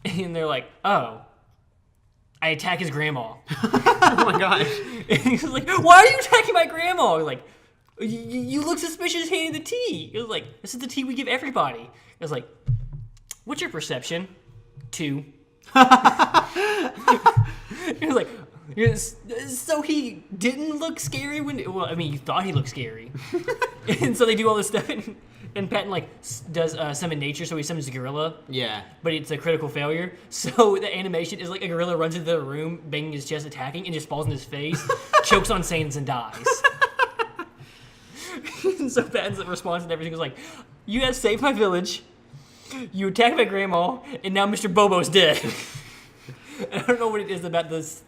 And they're like, oh, I attack his grandma. Oh my gosh. And he's like, why are you attacking my grandma? Like, you look suspicious handing the tea. It was like, this is the tea we give everybody. It was like, what's your perception? 2. It was like, so he didn't look scary when, well, I mean, you thought he looked scary. And so they do all this stuff, and Patton, like, does summon nature, so he summons a gorilla. Yeah. But it's a critical failure. So the animation is like a gorilla runs into the room, banging his chest, attacking, and just falls in his face, chokes on sands, and dies. And so Patton's response and everything was like, you guys saved my village, you attacked my grandma, and now Mr. Bobo's dead. And I don't know what it is about this,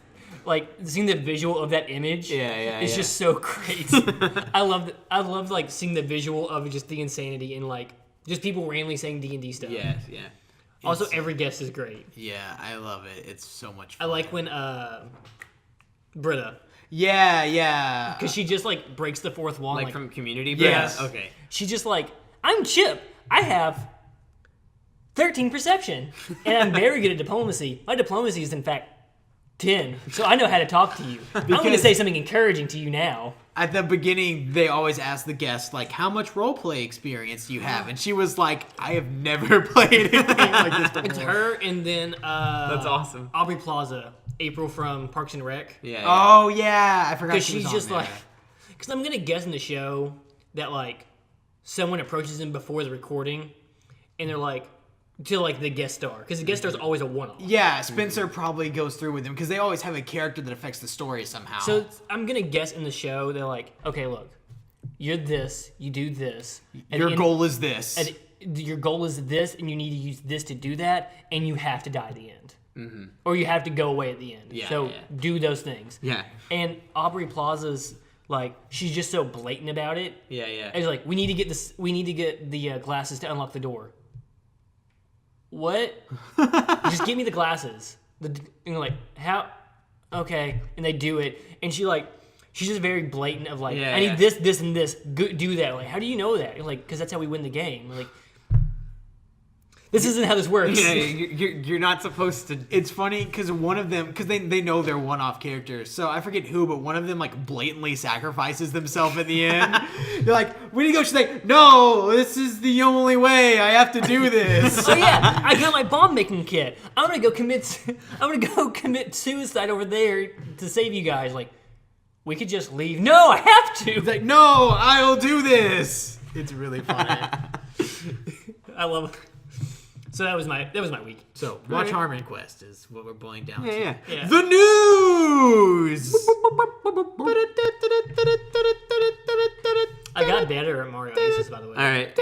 like, seeing the visual of that image. It's just so great. I love like seeing the visual of just the insanity and like just people randomly saying D&D stuff. Yeah. Also, every guest is great. Yeah, I love it. It's so much I fun. like when Britta. Yeah. Because she just like breaks the fourth wall. Like from Community? Yes. Okay. She's just like, I'm Chip. I have 13 perception. And I'm very good at diplomacy. My diplomacy is in fact 10. So I know how to talk to you. I'm going to say something encouraging to you now. At the beginning, they always ask the guest, like, how much roleplay experience do you have? And she was like, I have never played anything like this before. It's her and then That's awesome. Aubrey Plaza, April from Parks and Rec. Yeah. Oh, yeah. I forgot Because she was she's on just there. like, because I'm going to guess in the show that like someone approaches them before the recording and they're like, to like the guest star, because the guest star is always a one-off. Yeah, Spencer probably goes through with them because they always have a character that affects the story somehow. So I'm gonna guess in the show they're like, okay, look, you're this, you do this. Your goal is this. Your goal is this, and you need to use this to do that, and you have to die at the end, or you have to go away at the end. So do those things. Yeah. And Aubrey Plaza's like, she's just so blatant about it. Yeah. It's like, we need to get this. We need to get the glasses to unlock the door. What? Just give me the glasses. And you're like, how? Okay. And they do it. And she's just very blatant of like, I need this, this, and this. Do that. Like, how do you know that? You're like, because that's how we win the game. Like, this isn't how this works. Yeah, you're not supposed to. It's funny because one of them, because they know they're one-off characters. So I forget who, but one of them like blatantly sacrifices themselves at the end. They're like, "We need to go." She's like, "No, this is the only way. I have to do this." Oh yeah, I got my bomb making kit. I'm gonna go commit suicide over there to save you guys. Like, we could just leave. No, I have to. It's like, "No, I'll do this." It's really funny. I love it. So that was my week. So watch Harmon Quest is what we're boiling down to. Yeah. The news. I got better at Mario Aces, by the way. All right.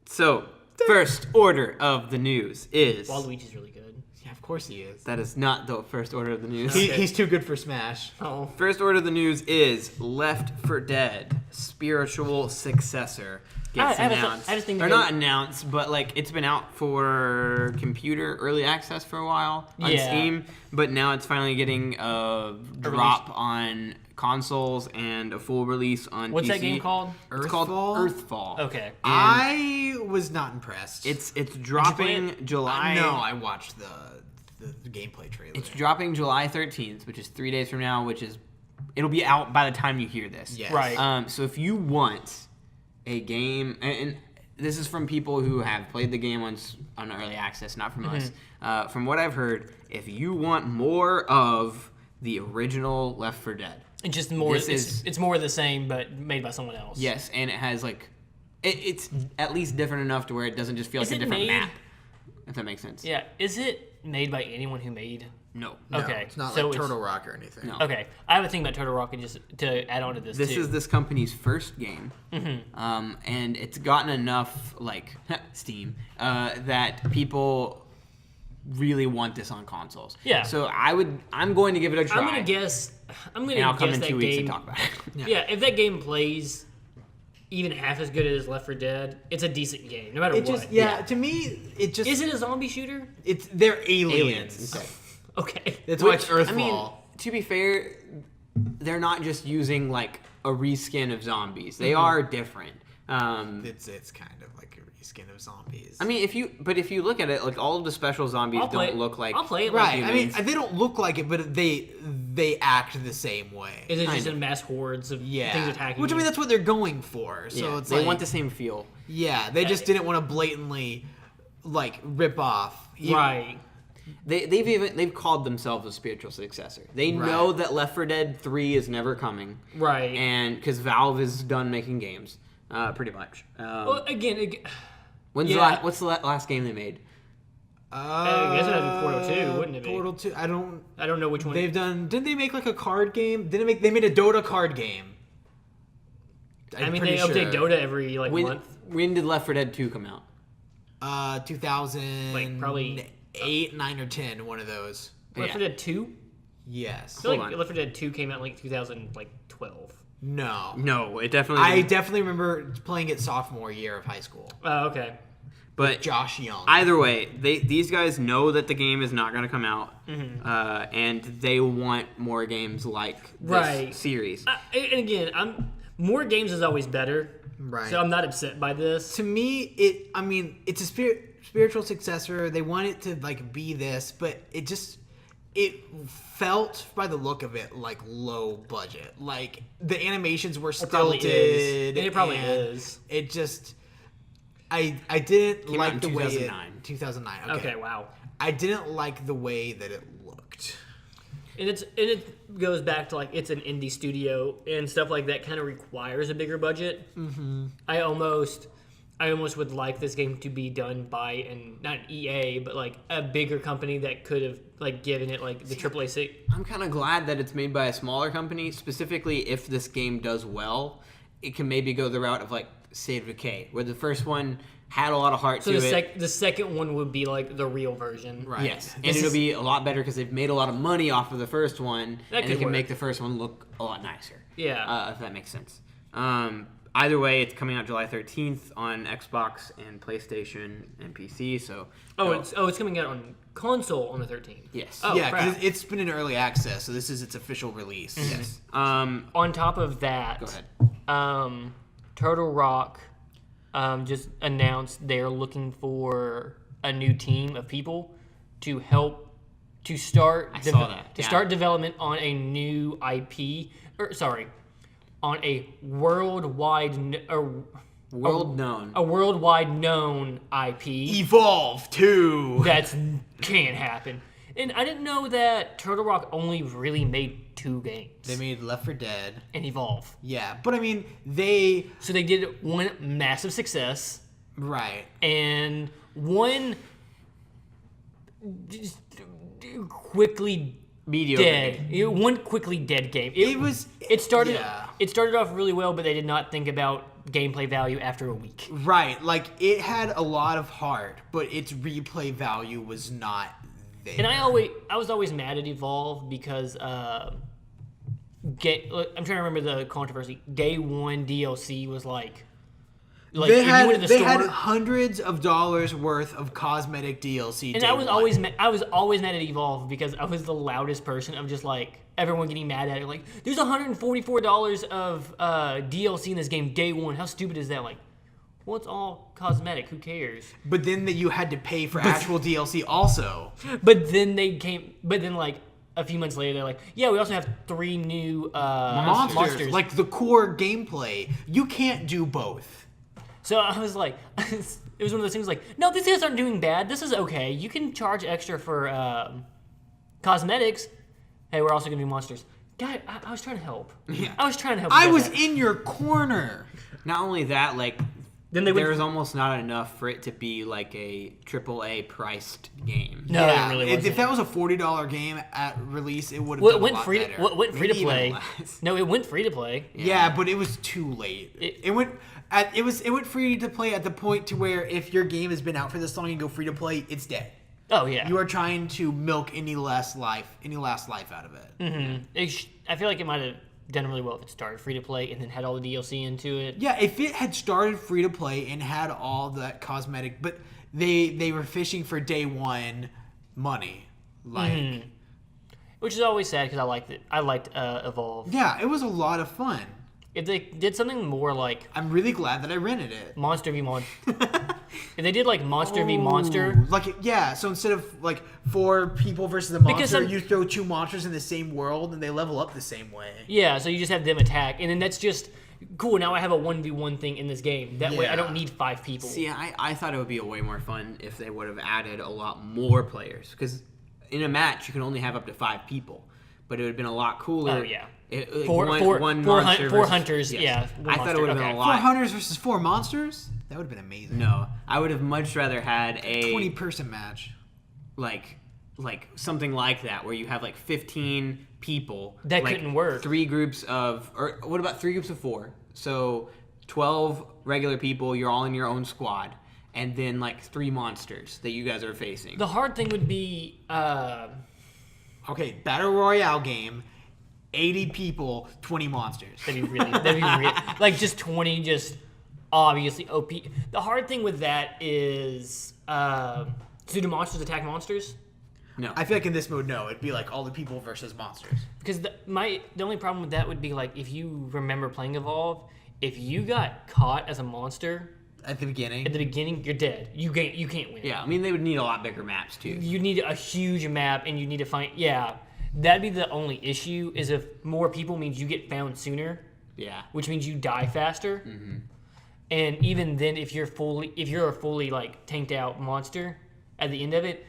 So, first order of the news is... Waluigi's really good. Yeah, of course he is. That is not the first order of the news. He's too good for Smash. Oh. First order of the news is Left 4 Dead, spiritual successor, gets announced. Or not announced, but like it's been out for computer early access for a while on Steam, but now it's finally getting a drop on consoles and a full release on What's PC. that game called? It's called Earthfall. Okay. I was not impressed. It's dropping July. No, I watched the gameplay trailer. It's dropping July 13th, which is 3 days from now, it'll be out by the time you hear this. Yes. Right. So if you want a game, and this is from people who have played the game on early access, not from us. From what I've heard, if you want more of the original Left 4 Dead, It's just more. It's more of the same, but made by someone else. yes, and it has like it's at least different enough to where it doesn't just feel like a different map. If that makes sense. Yeah. Is it made by anyone who made? No. Okay. It's not so like Turtle Rock or anything. No. Okay. I have a thing about Turtle Rock, and just to add on to this. This too. is this company's first game, and it's gotten enough like Steam that people really want this on consoles. Yeah. So I'm going to give it a try. I'm gonna guess. And I'll come in that 2 weeks and game- talk about it. Yeah, if that game plays even half as good as Left 4 Dead, it's a decent game, no matter It what. just to me it just Is it a zombie shooter? they're aliens. Okay. Okay. That's why it's Which, Earthfall. I mean, to be fair, they're not just using like a reskin of zombies. They are different. It's kind of like a reskin of zombies. I mean, if you look at it, like all of the special zombies don't look like. I'll play it right. like I mean, they don't look like it, but they act the same way. Is it just in mass hordes of things attacking? Which I mean, that's what they're going for. So it's they want the same feel. Yeah, they just didn't want to blatantly like rip off. Right. They've called themselves a spiritual successor. They know that Left 4 Dead 3 is never coming. Right. And because Valve is done making games, pretty much. Well, again what's the last game they made? I guess it'd be Portal 2, wouldn't it be? Portal 2. I don't know which one. They've done. Didn't they make like a card game? They made a Dota card game. I mean, they update Dota every month. When did Left 4 Dead 2 come out? 2000. Like probably 8, 9, or 10. One of those. Left 4 Dead 2? Yes. I feel like Left 4 Dead 2 came out in like 2012. No, it definitely. I definitely remember playing it sophomore year of high school. Oh, okay. But Josh Young. Either way, these guys know that the game is not going to come out, and they want more games like this series. And again, more games is always better. Right. So I'm not upset by this. To me, it's a spiritual successor. They want it to like be this, but it felt by the look of it like low budget. Like the animations were stilted. It probably is. It just I didn't Came like out the in way 2009. Okay, wow. I didn't like the way that it looked. And it goes back to like it's an indie studio and stuff like that kind of requires a bigger budget. Mm-hmm. I almost would like this game to be done by not an EA but like a bigger company that could have like given it like the AAA. I'm kind of glad that it's made by a smaller company. Specifically, if this game does well, it can maybe go the route of like State of Decay, where the first one had a lot of heart to it. The second one would be like the real version. Right. Yes, and it'll be a lot better because they've made a lot of money off of the first one, and they can make the first one look a lot nicer. Yeah. If that makes sense. Either way, it's coming out July 13th on Xbox and PlayStation and PC. So it's coming out on console on the 13th. Yes. Oh, yeah, crap. because it's been in early access, so this is its official release. Mm-hmm. Yes. On top of that, Go ahead. Turtle Rock just announced they're looking for a new team of people to help to start start development on a new IP on a worldwide known IP. Evolve 2. That can't happen. And I didn't know that Turtle Rock only really made 2 games. They made Left 4 Dead and Evolve. Yeah, but I mean So they did one massive success. Right. And one just quickly mediocre dead. One quickly dead game. It started off really well, but they did not think about gameplay value after a week. Right. Like it had a lot of heart, but its replay value was not there. And I was always mad at Evolve because I'm trying to remember the controversy. Day 1 DLC was like they had hundreds of dollars worth of cosmetic DLC. And I was always mad at Evolve because I was the loudest person of just like everyone getting mad at it. Like, there's $144 of DLC in this game day 1. How stupid is that? Like, well, it's all cosmetic. Who cares? But then you had to pay for actual DLC also. But then like a few months later, they're like, yeah, we also have 3 new monsters. Like the core gameplay. You can't do both. So I was like, it was one of those things like, no, these guys aren't doing bad. This is okay. You can charge extra for cosmetics. Hey, we're also going to do monsters. God, I was trying to help. Yeah. I was trying to help. I was in your corner. Not only that, like, then there's almost not enough for it to be like a AAA priced game. No, it really wasn't. If that was a $40 game at release, it would have been a lot better. It went free to play. No, it went free to play. Yeah, but it was too late. It went free to play at the point to where if your game has been out for this long and go free to play, it's dead. Oh yeah. You are trying to milk any last life out of it. Mm-hmm. I feel like it might have done really well if it started free to play and then had all the DLC into it. Yeah, if it had started free to play and had all that cosmetic, but they were fishing for day 1 money, like. Which is always sad because I liked it. I liked Evolve. Yeah, it was a lot of fun. If they did something more like I'm really glad that I rented it. Monster v Monster, if they did like Monster v Monster, like yeah. So instead of like 4 people versus the monster, Because you throw 2 monsters in the same world and they level up the same way. yeah. So you just have them attack, and then that's just cool. Now I have a 1v1 thing in this game. That way I don't need 5 people. See, I thought it would be a way more fun if they would have added a lot more players. Because in a match, you can only have up to 5 people. But it would have been a lot cooler. Oh, yeah. Four hunters, yes. yeah. I thought it would have been a 4 lot. hunters versus 4 monsters? That would have been amazing. No, I would have much rather had a 20-person match. like something like that where you have like 15 people. That like couldn't work. 3 groups of, or what about 3 groups of 4? So 12 regular people, you're all in your own squad, and then like 3 monsters that you guys are facing. The hard thing would be Okay, Battle Royale game, 80 people, 20 monsters. that'd be really like just 20, just obviously OP. The hard thing with that is do the monsters attack monsters? No. I feel like in this mode, no. It'd be like all the people versus monsters. Because the only problem with that would be like if you remember playing Evolve, if you got caught as a monster At the beginning? at the beginning, you're dead. You can't win. Yeah, I mean, they would need a lot bigger maps, too. You need a huge map, and you need to find. Yeah, that'd be the only issue. Is if more people means you get found sooner, Yeah. which means you die faster. Mm-hmm. And even then, if you're a fully like tanked out monster at the end of it,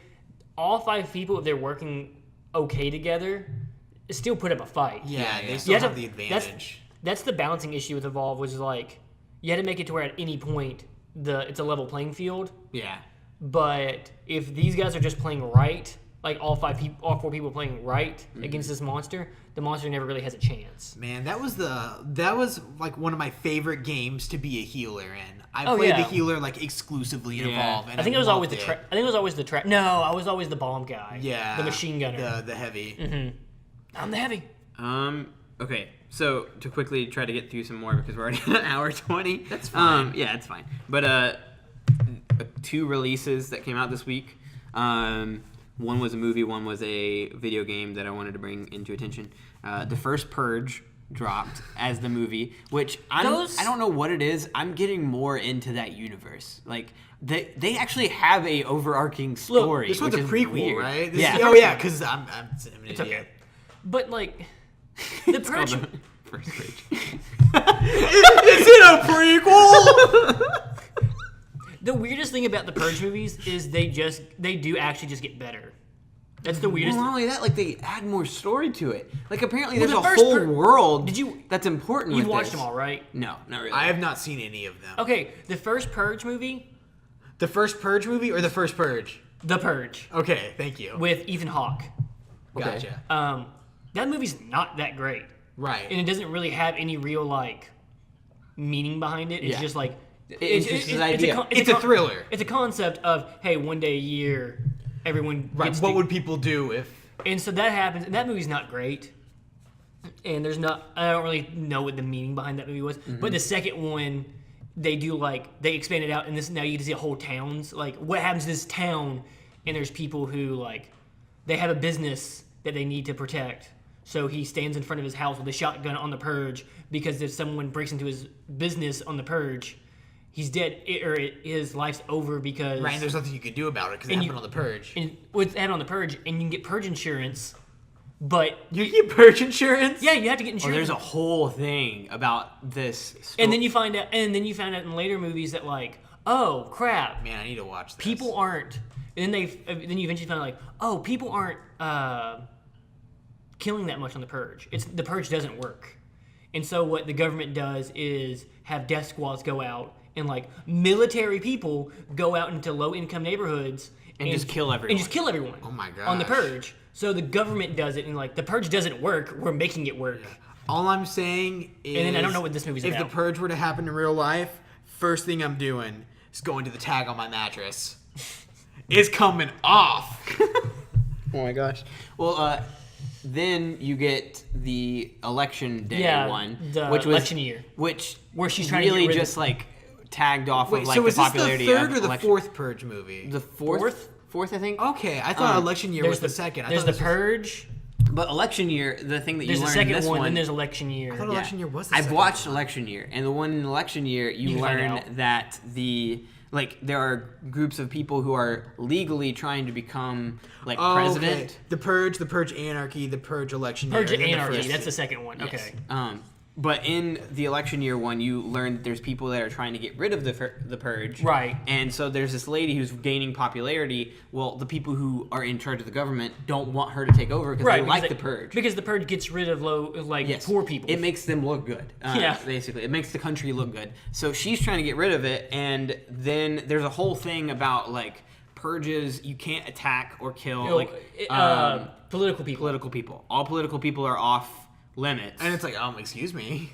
all 5 people, if they're working okay together, still put up a fight. Yeah, Yeah, they yeah. still have the advantage. That's the balancing issue with Evolve, was like you had to make it to where at any point it's a level playing field. Yeah. But if these guys are just playing right, like all 4 people playing right against this monster, the monster never really has a chance. Man, that was like one of my favorite games to be a healer in. I Oh, played yeah. the healer like exclusively in Yeah. Evolve. And I think it was always the loved I think it was always the trap. No, I was always the bomb guy. Yeah. The machine gunner. The heavy. I'm the heavy. Okay, so to quickly try to get through some more because we're already at an hour 20. That's fine. Yeah, it's fine. But 2 releases that came out this week. One was a movie, one was a video game that I wanted to bring into attention. The first Purge dropped as the movie, which I don't know what it is. I'm getting more into that universe. Like they actually have a overarching story. This one's a which is prequel, weird. right? Yeah. Oh yeah, because I'm an idiot. okay. But like the It's called Purge. the First Purge. Is it a prequel? The weirdest thing about the Purge movies is they do actually just get better. That's the weirdest. Well, not only that, like they add more story to it. Like apparently Well, there's the a first whole world. Did you- That's important. You've with watched this. them all, right? No, not really. I have not seen any of them. Okay, the first Purge movie, The first Purge movie or the first Purge? The Purge, Okay, thank you. with Ethan Hawke. Okay. Gotcha. That movie's not that great, Right. and it doesn't really have any real like meaning behind it. It's Yeah. just like It's just his idea. It's a thriller. It's a concept of hey, one day a year, everyone Right. gets What to- would people do if? And so that happens, and that movie's not great. And I don't really know what the meaning behind that movie was. But the second one, they expand it out, and now you get to see whole towns. Like, what happens to this town? And there's people who, like, they have a business that they need to protect. So he stands in front of his house with a shotgun on the Purge, because if someone breaks into his business on the Purge, he's dead, or his life's over because... Right, and there's nothing you can do about it because it And happened on the Purge. And what's added on the Purge, and you can get Purge insurance, but You get Purge insurance? yeah, you have to get Oh, insurance. there's a whole thing about this. and then you find out in later movies that like, oh crap, Man, I need to watch this. people aren't. And then you eventually find out like, oh, people aren't killing that much on the Purge. The Purge doesn't work. And so what the government does is have death squads go out, and like military people go out into low income neighborhoods And just kill everyone. Oh my on the gosh. Purge. So the government does it, and like the Purge doesn't work. We're making it work. All I'm saying is... And then I don't know what this movie's if about. the Purge were to happen in real life, first thing I'm doing is going to the tag on my mattress. It's coming off. Oh my gosh. Well, then you get the election day Yeah, one, the which was election year. where she's trying to really get rid of- just like tagged off Wait, of like so the is this the popularity third of or the election. fourth Purge movie? The fourth, I think. Okay, I thought election year was the second. I There's thought the this was- Purge. But election year, the thing that There's you the learn in second this one, one, then there's election year. I thought election year was the I've second watched one. election year, and the one in election year, you can find learn out. that there are groups of people who are legally trying to become president. Okay. The Purge Anarchy, the Purge election Purge year. and then the Anarchy, first that's two. the second one. Yes. Okay. But in the election year one, you learn that there's people that are trying to get rid of the purge. Right. And so there's this lady who's gaining popularity. Well, the people who are in charge of the government don't want her to take over because they like the purge. Because the purge gets rid of poor people. It makes them look good. Basically, it makes the country look good. So she's trying to get rid of it, and then there's a whole thing about purges. You can't attack or kill political people. Political people. All political people are off limits. And it's excuse me.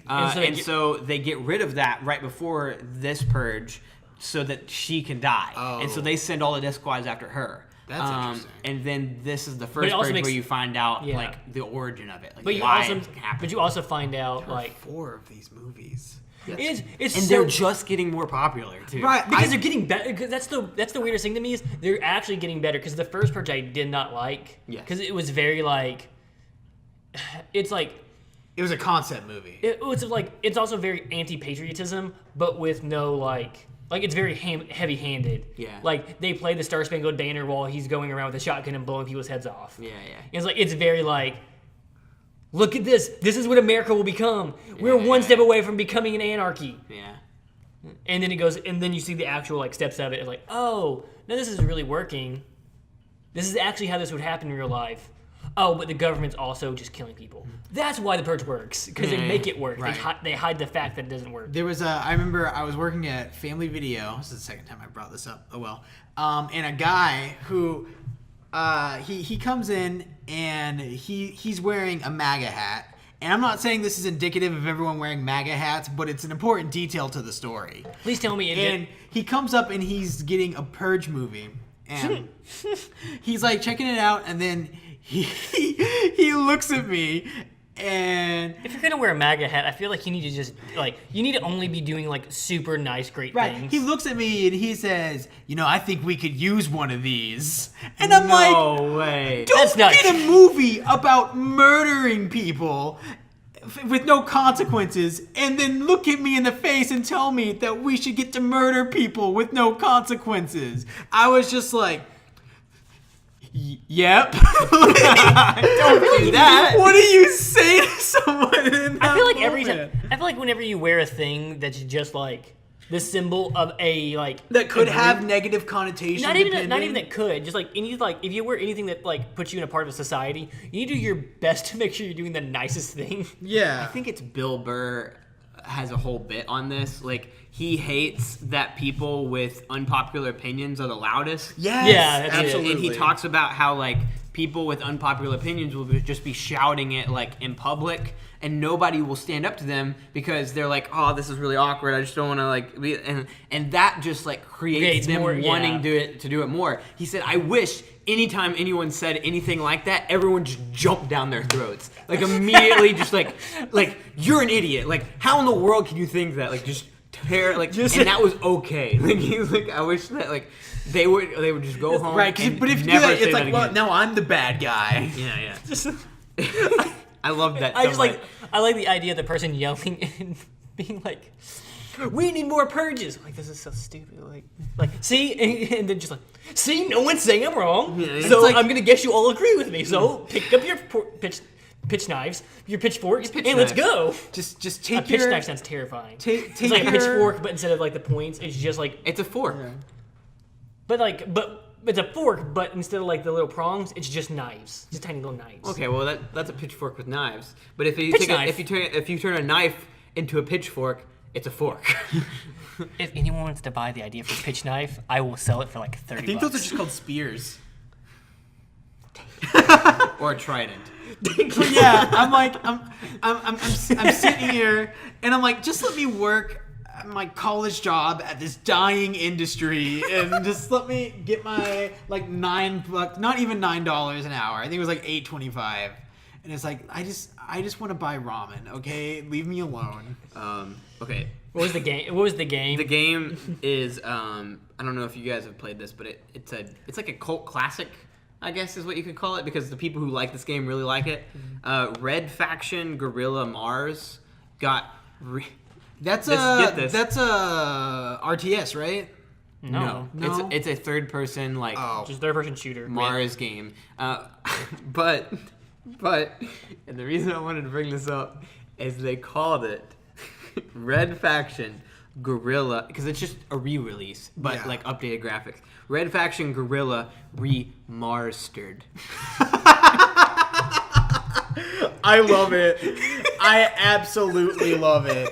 So they get rid of that right before this purge so that she can die. Oh. And so they send all the death squads after her. That's interesting. And then this is the first purge where you find out the origin of it. But you also find out there are 4 of these movies. It's and they're just getting more popular too. Right. Because they're getting better. Because that's the weirdest thing to me is they're actually getting better. Because the first purge I did not like. Yes. Because it was very it's like. It was a concept movie. It's also very anti-patriotism, but with no it's very heavy-handed. Yeah. They play the Star Spangled Banner while he's going around with a shotgun and blowing people's heads off. Yeah. It's very look at this. This is what America will become. We're one step away from becoming an anarchy. Yeah. And then it goes, and then you see the actual steps of it. It's oh, no, this is really working. This is actually how this would happen in real life. Oh, but the government's also just killing people. That's why the purge works, because they make it work. Right. They hide the fact that it doesn't work. There was I remember I was working at Family Video. This is the second time I brought this up. Oh well. And a guy who he comes in and he's wearing a MAGA hat. And I'm not saying this is indicative of everyone wearing MAGA hats, but it's an important detail to the story. Please tell me it And did. he comes up and he's getting a Purge movie. And he's checking it out, and then he looks at me, and If you're gonna wear a MAGA hat, I feel like you need to just you need to only be doing super nice, great things. he looks at me and he says, I think we could use one of these. And I'm like, No way. don't nuts. get a movie about murdering people with no consequences and then look at me in the face and tell me that we should get to murder people with no consequences. I was just like, yep. Don't do that. What do you say to someone in that I feel like moment? I feel like whenever you wear a thing that's just the symbol of a that could a have group- negative connotations. not even that could just if you wear anything that puts you in a part of a society, you need to do your best to make sure you're doing the nicest thing. Yeah. I think it's Bill Burr has a whole bit on this. He hates that people with unpopular opinions are the loudest. Yes, Yeah, that's it. absolutely. And he talks about how people with unpopular opinions will just be shouting it in public, and nobody will stand up to them because they're oh, this is really awkward. I just don't want to be, and that just creates them more, wanting to do it more. He said, I wish anytime anyone said anything like that, everyone just jumped down their throats, immediately, just you're an idiot. How in the world can you think that? Just tear, and that was okay. He's I wish that they would just go home. Right, and but if you do never that, say it's that well, again. now I'm the bad guy. Yeah. I love that. I so just much. I like the idea of the person yelling and being we need more purges. This is so stupid. See, and then just see, no one's saying I'm wrong. Yeah, So it's I'm gonna guess you all agree with me. So pick up your pitch knives, your pitchforks, and let's go. Just A take pitch your knife sounds terrifying. take It's like a your pitchfork, but instead of the points, it's just it's a fork. but it's a fork, but instead of the little prongs, it's just knives, just tiny little knives. Okay, well that's a pitchfork with knives. But if you Pitch knife. if you turn a knife into a pitchfork, it's a fork. If anyone wants to buy the idea for a pitch knife, I will sell it for $30. I think those are just called spears. Or a trident. But yeah, I'm sitting here and I'm just let me work my college job at this dying industry and just let me get my $9, not even $9 an hour. I think it was $8.25. And it's I just want to buy ramen, okay? Leave me alone. Okay. What was the game? The game is I don't know if you guys have played this, but it's like a cult classic. I guess is what you could call it, because the people who like this game really like it. Red Faction Guerrilla Mars got... That's get this. That's a RTS, right? No. It's a third-person, like, Just third-person shooter. Mars game. But, and the reason I wanted to bring this up is they called it Red Faction Guerrilla, because it's just a re-release, but like updated graphics. Red Faction Guerrilla Remastered. I love it. I absolutely love it.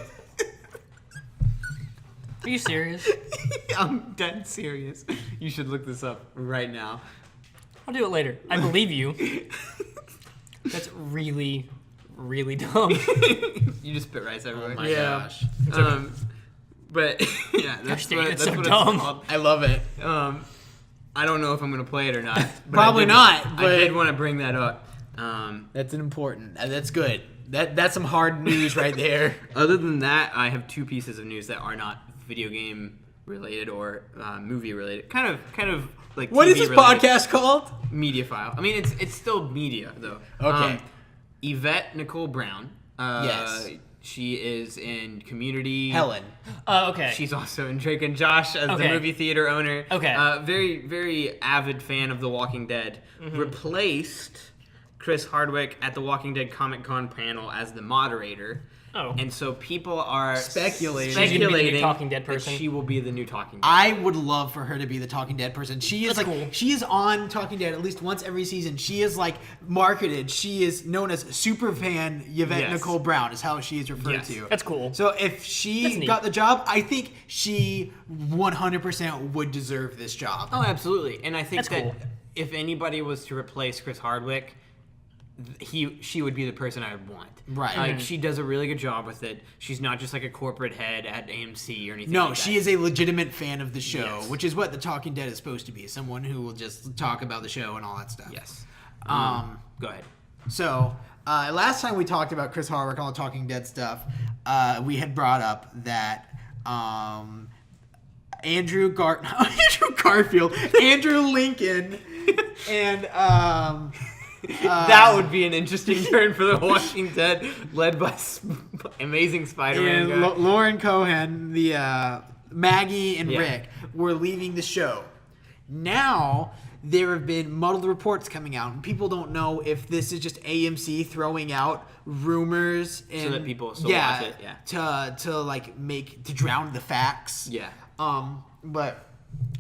Are you serious? I'm dead serious. You should look this up right now. I'll do it later. I believe you. That's really, really dumb. You just spit rice everywhere. Oh my gosh. But yeah, that's dang, what, that's that's so what dumb. it's called. I love it. I don't know if I'm gonna play it or not. But Probably not, but- I did want to bring that up. That's an important. That's good. That's some hard news right there. Other than that, I have two pieces of news that are not video game related or movie related. Kind of like What TV is this related. podcast called? Mediaphile. I mean, it's still media though. Okay. Yvette Nicole Brown. Yes. She is in Community. Helen. Okay. She's also in Drake and Josh as the Okay. movie theater owner. Okay. Very, very avid fan of The Walking Dead. Mm-hmm. Replaced Chris Hardwick at the Walking Dead Comic Con panel as the moderator. Oh. And so people are Speculating. She's gonna be the new Talking Dead that person? she will be the new Talking Dead. I would love for her to be the Talking Dead person. She is That's like cool. she is on Talking Dead at least once every season. She is like marketed. She is known as Superfan Yvette Yes. Nicole Brown is how she is referred Yes. to. That's cool. So if That's she neat. got the job, I think she 100% would deserve this job. Oh, absolutely. And I think That's that cool. if anybody was to replace Chris Hardwick, she would be the person I would want. Right. Like, she does a really good job with it. She's not just like a corporate head at AMC or anything No, like she that. is a legitimate fan of the show, Yes. which is what the Talking Dead is supposed to be. Someone who will just talk about the show and all that stuff. Yes. Go ahead. So, last time we talked about Chris Hardwick on the Talking Dead stuff, we had brought up that Andrew Garfield, Andrew Lincoln, and That would be an interesting turn for The Walking Dead, led by Amazing Spider-Man and guy. Lauren Cohan, the Maggie and Yeah. Rick were leaving the show. Now there have been muddled reports coming out, and people don't know if this is just AMC throwing out rumors and that people still watch it, to drown the facts. Yeah. But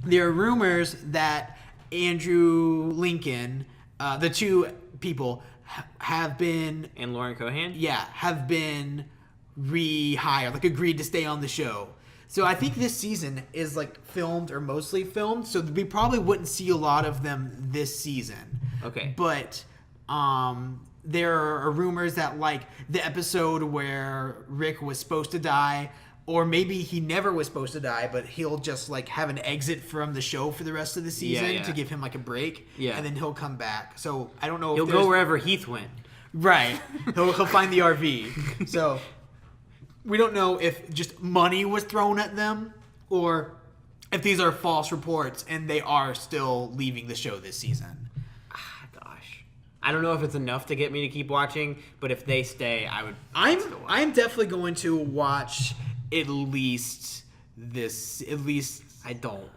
there are rumors that Andrew Lincoln, the two people, have been And Lauren Cohan? have been rehired, like agreed to stay on the show. So I think this season is like filmed or mostly filmed, so we probably wouldn't see a lot of them this season. Okay. But there are rumors that like the episode where Rick was supposed to die, or maybe he never was supposed to die, but he'll just like have an exit from the show for the rest of the season Yeah. to give him like a break. Yeah. And then he'll come back. So I don't know if He'll there's... go wherever Heath went. Right. He'll find the RV. So we don't know if just money was thrown at them or if these are false reports and they are still leaving the show this season. Gosh. I don't know if it's enough to get me to keep watching, but if they stay, I would still watch. I'm definitely going to watch at least. I don't.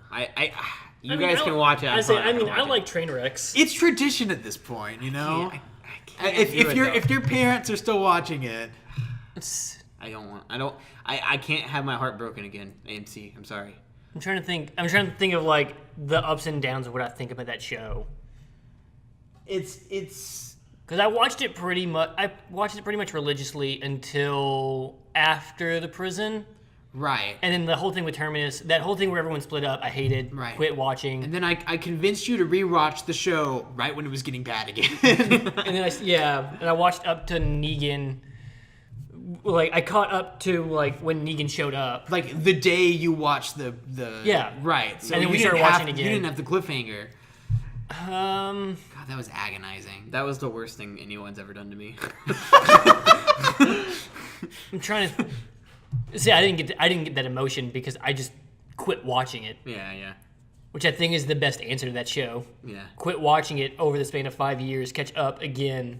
You guys can watch it. I like train wrecks. It's tradition at this point, you know. I can't do it, If though. your parents are still watching it, I can't have my heart broken again, AMC. I'm sorry. I'm trying to think of like the ups and downs of what I think about that show. it's Because I watched it pretty much religiously until after the prison, right. and then the whole thing with Terminus, that whole thing where everyone split up, I hated. Right. Quit watching. And then I convinced you to rewatch the show right when it was getting bad again. And then I watched up to Negan. Like I caught up to like when Negan showed up. Like the day you watched the Yeah. right. So And then you we didn't started have- watching again. You didn't have the cliffhanger. Um, God, that was agonizing. That was the worst thing anyone's ever done to me. I'm trying to see. I didn't get that emotion because I just quit watching it, Yeah. which I think is the best answer to that show. Yeah. Quit watching it over the span of 5 years. Catch up again.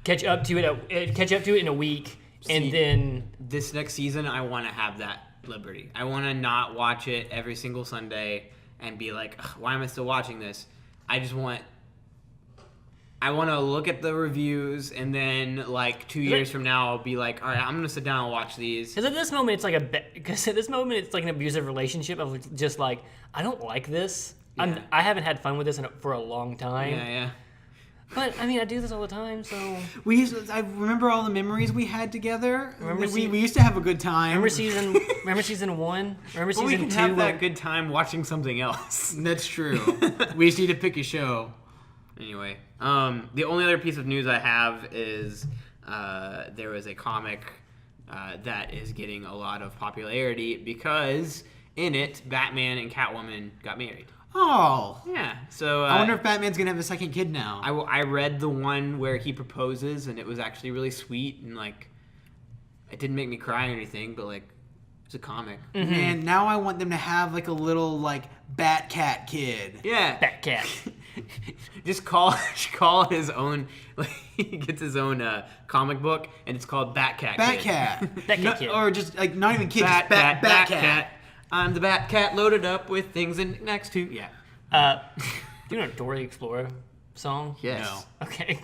Catch up to it in a week, and then this next season, I want to have that liberty. I want to not watch it every single Sunday and be like, why am I still watching this? I want to look at the reviews, and then like 2 years from now, I'll be like, all right, I'm gonna sit down and watch these. Because at this moment, it's like an abusive relationship of just like, I don't like this. Yeah. I haven't had fun with this for a long time. Yeah. But I mean, I do this all the time, so. I remember all the memories we had together. We we used to have a good time. Remember season 1? Remember season We 2? can have that good time watching something else. That's true. We just need to pick a show. Anyway, the only other piece of news I have is there was a comic that is getting a lot of popularity because in it, Batman and Catwoman got married. Oh. Yeah. So I wonder if Batman's going to have a second kid now. I read the one where he proposes, and it was actually really sweet, and like it didn't make me cry or anything, but like it's a comic. Mm-hmm. And now I want them to have like a little like Bat-Cat kid. Yeah. Batcat. Just call his own. Like, he gets his own comic book, and it's called Batcat. Bat-Cat. Bat-Cat kid. Or just like not even kid, just Batcat. Bat-Cat. I'm the Batcat loaded up with things and next to Do you know Dora the Explorer song? Yes. No. Okay.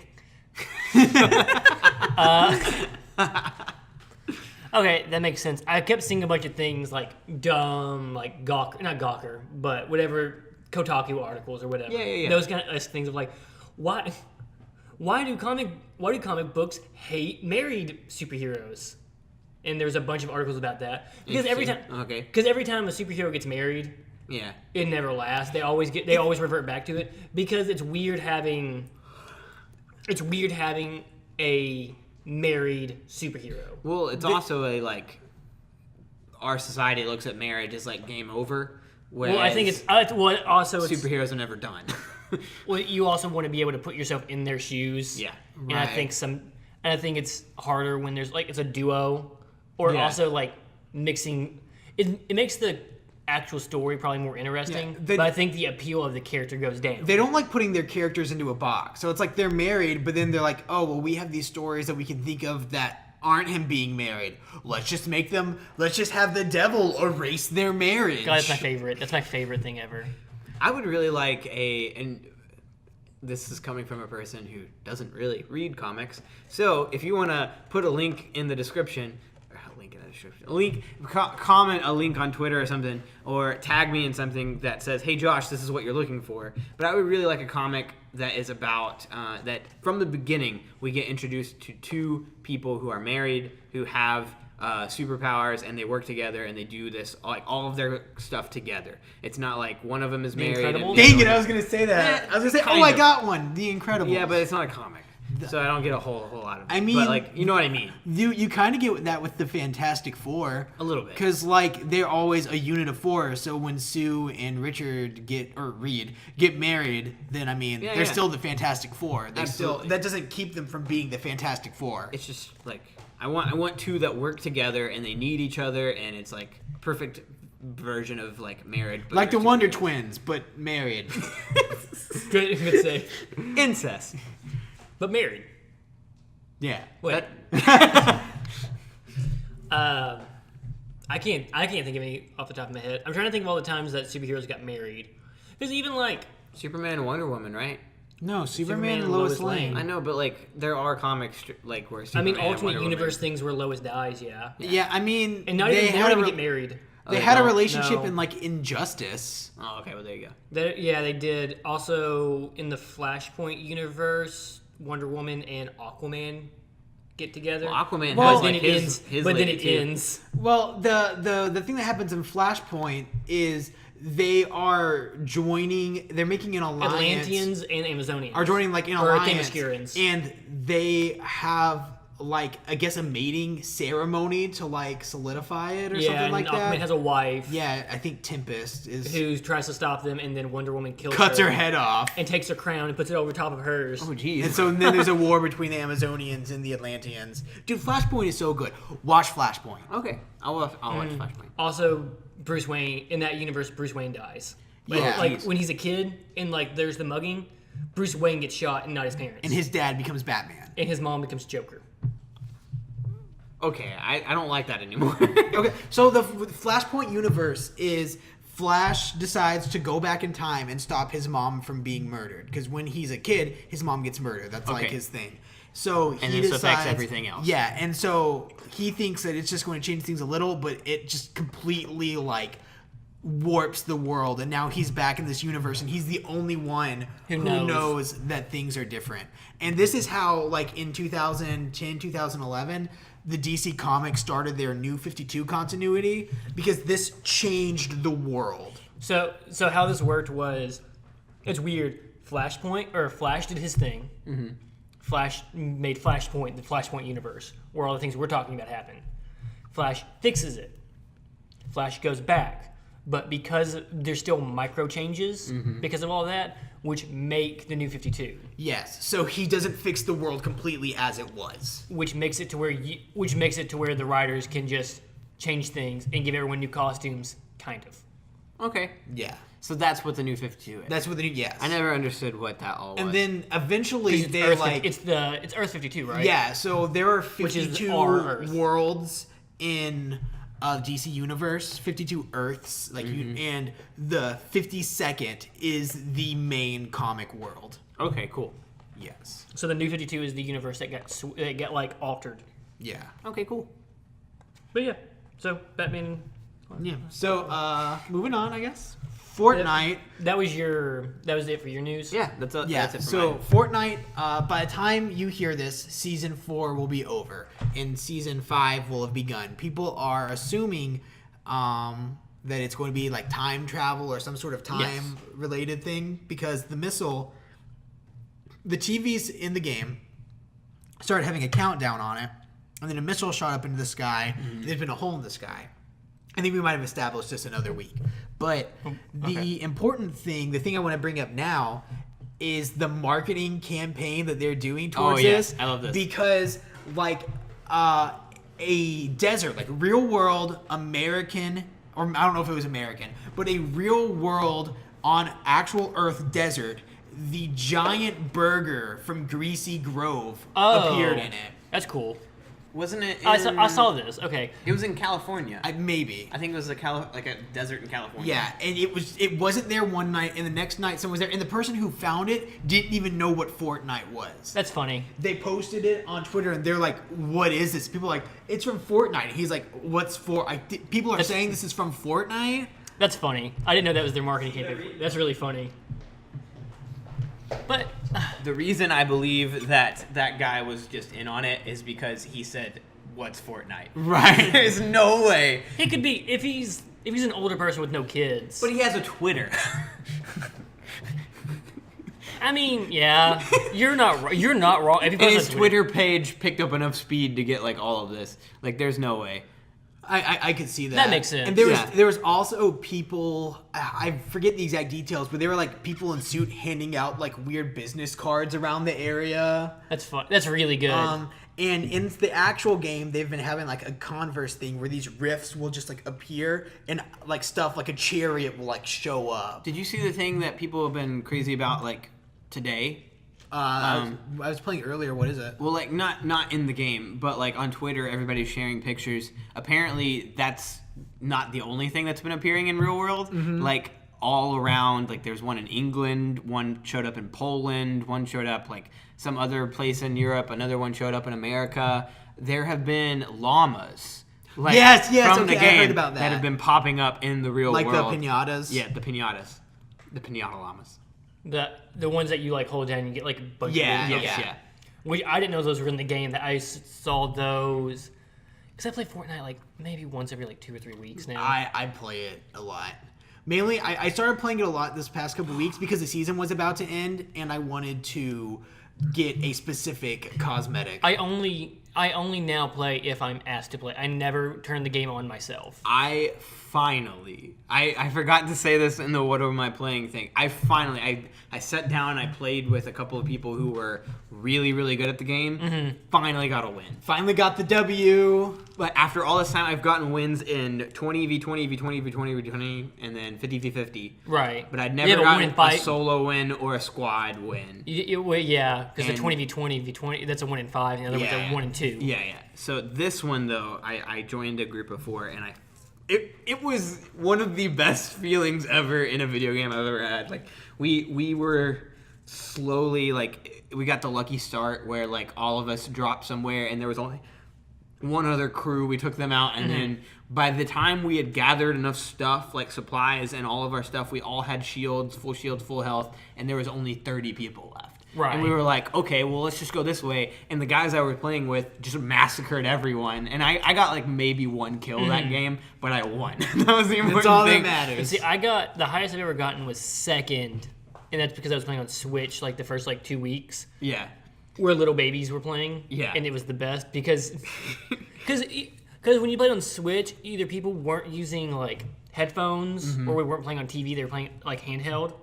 Okay, that makes sense. I kept seeing a bunch of things like dumb, like Gawker, not Gawker, but whatever, Kotaku articles or whatever. Yeah. Those kind of things of like, why do comic books hate married superheroes? And there's a bunch of articles about that because every time a superhero gets married, yeah, it never lasts. They always revert back to it because it's weird having a married superhero. Well, it's also a like our society looks at marriage as like game over. Well, I think it's superheroes are never done. Well, you also want to be able to put yourself in their shoes. Yeah, and I think it's harder when there's like it's a duo, or also like mixing. It makes the actual story probably more interesting, but I think the appeal of the character goes down. They don't like putting their characters into a box. So it's like they're married, but then they're like, oh, well, we have these stories that we can think of that aren't him being married. Let's just have the devil erase their marriage. God, that's my favorite. That's my favorite thing ever. I would really like and this is coming from a person who doesn't really read comics. So if you want to put a link in the description, comment a link on Twitter or something, or tag me in something that says, hey Josh, this is what you're looking for. But I would really like a comic that is about that from the beginning we get introduced to two people who are married, who have superpowers, and they work together and they do this like all of their stuff together. It's not like one of them is married. Incredibles? Dang it, I was going to say that. I was going to say, I got one. The Incredibles. Yeah, but it's not a comic. So I don't get a whole lot of it. I mean, but like, you know what I mean. You kind of get that with the Fantastic Four. A little bit. Because, like, they're always a unit of four. So when Sue and Reed get married, then, I mean, they're still the Fantastic Four. That doesn't keep them from being the Fantastic Four. It's just, like, I want two that work together and they need each other, and it's, like, perfect version of, like, married. But like the Wonder Twins, but married. Good say. Incest. But married. Yeah. Wait. I can't think of any off the top of my head. I'm trying to think of all the times that superheroes got married. Because even like Superman and Wonder Woman, right? No, Superman and Lois Lane. I know, but like there are comics like where Superman alternate universe things where Lois dies. Yeah. Yeah, I mean, and they don't even get married. They had a relationship in like Injustice. Oh, okay. Well, there you go. They did. Also in the Flashpoint universe, Wonder Woman and Aquaman get together. Well, Aquaman has like his but then it ends. Well, the thing that happens in Flashpoint is they are joining. They're making an alliance. Atlanteans and Amazonians are joining like an alliance, Themyscirans. and they have like I guess a mating ceremony to like solidify it or something like that. Aquaman has a wife. Yeah, I think Tempest is who tries to stop them, and then Wonder Woman cuts her head off and takes her crown and puts it over top of hers. Oh jeez! And so then there's a war between the Amazonians and the Atlanteans. Dude, Flashpoint is so good. Watch Flashpoint. Okay, I'll watch Flashpoint. Also, Bruce Wayne in that universe, Bruce Wayne dies. Like when he's a kid and like there's the mugging, Bruce Wayne gets shot and not his parents. And his dad becomes Batman. And his mom becomes Joker. Okay, I don't like that anymore. Okay, so the Flashpoint universe is Flash decides to go back in time and stop his mom from being murdered. Because when he's a kid, his mom gets murdered. That's like his thing. So he this decides, affects everything else. Yeah, and so he thinks that it's just going to change things a little, but it just completely like warps the world. And now he's back in this universe, and he's the only one who knows that things are different. And this is how, like in 2010, 2011, the DC Comics started their New 52 continuity, because this changed the world. So how this worked was, it's weird. Flash did his thing. Mm-hmm. Flash made Flashpoint the Flashpoint universe, where all the things we're talking about happen. Flash fixes it. Flash goes back, but because there's still micro changes because of all that, which make the New 52. Yes, so he doesn't fix the world completely as it was, which makes it to where the writers can just change things and give everyone new costumes, kind of. Okay. Yeah. So that's what the New 52 is. That's what the new, yes. I never understood what that all was. And then eventually it's they're it's Earth 52, right? Yeah, so there are 52 Earth. worlds in DC Universe, 52 Earths, and the 52nd is the main comic world. Okay, cool. Yes. So the New 52 is the universe that got like altered. Yeah. Okay, cool. But yeah, so Batman. Yeah. So moving on, I guess. Fortnite. That was it for your news? Yeah, that's it for so mine. Fortnite, by the time you hear this, Season 4 will be over, and Season 5 will have begun. People are assuming that it's going to be like time travel or some sort of time-related thing, because the missile, the TVs in the game started having a countdown on it, and then a missile shot up into the sky, and there's been a hole in the sky. I think we might have established this another week. But the important thing, the thing I want to bring up now, is the marketing campaign that they're doing towards this. I love this. Because, like, a desert, like real world American, or I don't know if it was American, but a real world on actual Earth desert, the giant burger from Greasy Grove appeared in it. That's cool. Wasn't it? I saw this. Okay. It was in California. Maybe. I think it was like a desert in California. Yeah, and it wasn't there one night, and the next night someone was there, and the person who found it didn't even know what Fortnite was. That's funny. They posted it on Twitter, and they're like, "What is this?" People are like, "It's from Fortnite." And he's like, "What's people are saying this is from Fortnite?" That's funny. I didn't know that was their marketing campaign. That's really funny. But the reason I believe that guy was just in on it is because he said, "What's Fortnite?" Right. There's no way. it could be if he's an older person with no kids. But he has a Twitter. I mean, yeah, you're not wrong. And his Twitter page picked up enough speed to get like all of this. Like, there's no way. I could see that. That makes sense. And there was also people, I forget the exact details, but they were like people in suit handing out like weird business cards around the area. That's fun. That's really good. And in the actual game, they've been having like a Converse thing where these riffs will just like appear, and like stuff like a chariot will like show up. Did you see the thing that people have been crazy about like today? I was playing earlier. What is it? Well, like not in the game, but like on Twitter, everybody's sharing pictures. Apparently, that's not the only thing that's been appearing in real world. Mm-hmm. Like all around, like there's one in England, one showed up in Poland, one showed up like some other place in Europe, another one showed up in America. There have been llamas. Like, yes, from the okay, game I heard about that. have been popping up in the real world. Like the pinatas? Yeah, the pinatas. The pinata llamas. The ones that you like hold down and you get like a bunch of Yeah. Which I didn't know those were in the game. That I saw those because I play Fortnite like maybe once every like 2 or 3 weeks now. I play it a lot. Mainly, I started playing it a lot this past couple weeks because the season was about to end, and I wanted to get a specific cosmetic. I only I only now play if I'm asked to play. I never turn the game on myself. I forgot to say this in the what am I playing thing. I sat down, I played with a couple of people who were really, really good at the game. Finally got a win. Finally got the W. But after all this time, I've gotten wins in 20v20, v20, v20, v20, and then 50v50. Right. But I'd never gotten a solo win or a squad win. Yeah, because the 20v20, v20, that's a 1 in 5, and the other one's a 1 in 2. Yeah. So this one, though, I joined a group of 4, and it was one of the best feelings ever in a video game I've ever had. Like, we were slowly, like, we got the lucky start where, like, all of us dropped somewhere, and there was only one other crew. We took them out, and then by the time we had gathered enough stuff, like supplies and all of our stuff, we all had shields, full health, and there was only 30 people left. Right. And we were like, okay, well, let's just go this way. And the guys I was playing with just massacred everyone. And I got like maybe 1 kill that game, but I won. That was the important That's all thing. that matters. See, the highest I've ever gotten was 2nd, and that's because I was playing on Switch like the first like 2 weeks. Yeah. Where little babies were playing. Yeah. And it was the best because when you played on Switch, either people weren't using like headphones or we weren't playing on TV, they were playing like handheld.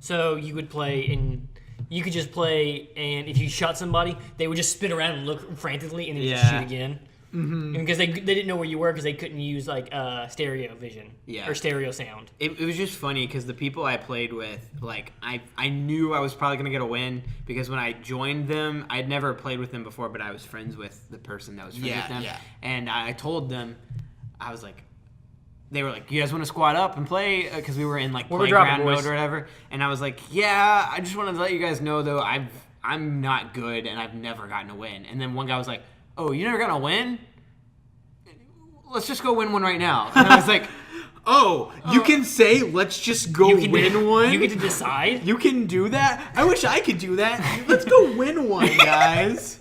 So you would play and you could just play, and if you shot somebody, they would just spin around and look frantically and then just shoot again. And because they didn't know where you were because they couldn't use like stereo vision or stereo sound. It was just funny because the people I played with, like I knew I was probably gonna get a win because when I joined them, I'd never played with them before, but I was friends with the person that was friends with them, and I told them, I was like, they were like, you guys want to squad up and play? Because we were in like playground mode or whatever, and I was like, yeah, I just wanted to let you guys know though, I'm not good and I've never gotten a win. And then one guy was like, oh, you never got a win? Let's just go win one right now. And I was like, oh, you can say, let's just go win one? You get to decide? You can do that? I wish I could do that. Let's go win one, guys.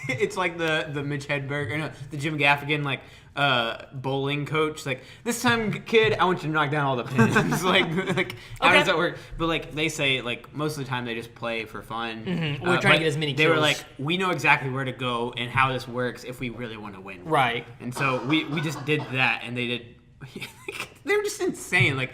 It's like the Mitch Hedberg, or no, the Jim Gaffigan, like, bowling coach. Like, this time, kid, I want you to knock down all the pins. like how does that work? But, like, they say, like, most of the time they just play for fun. We're trying to get as many kills. They were like, we know exactly where to go and how this works if we really want to win. Right. And so we just did that, and they did... They're just insane. Like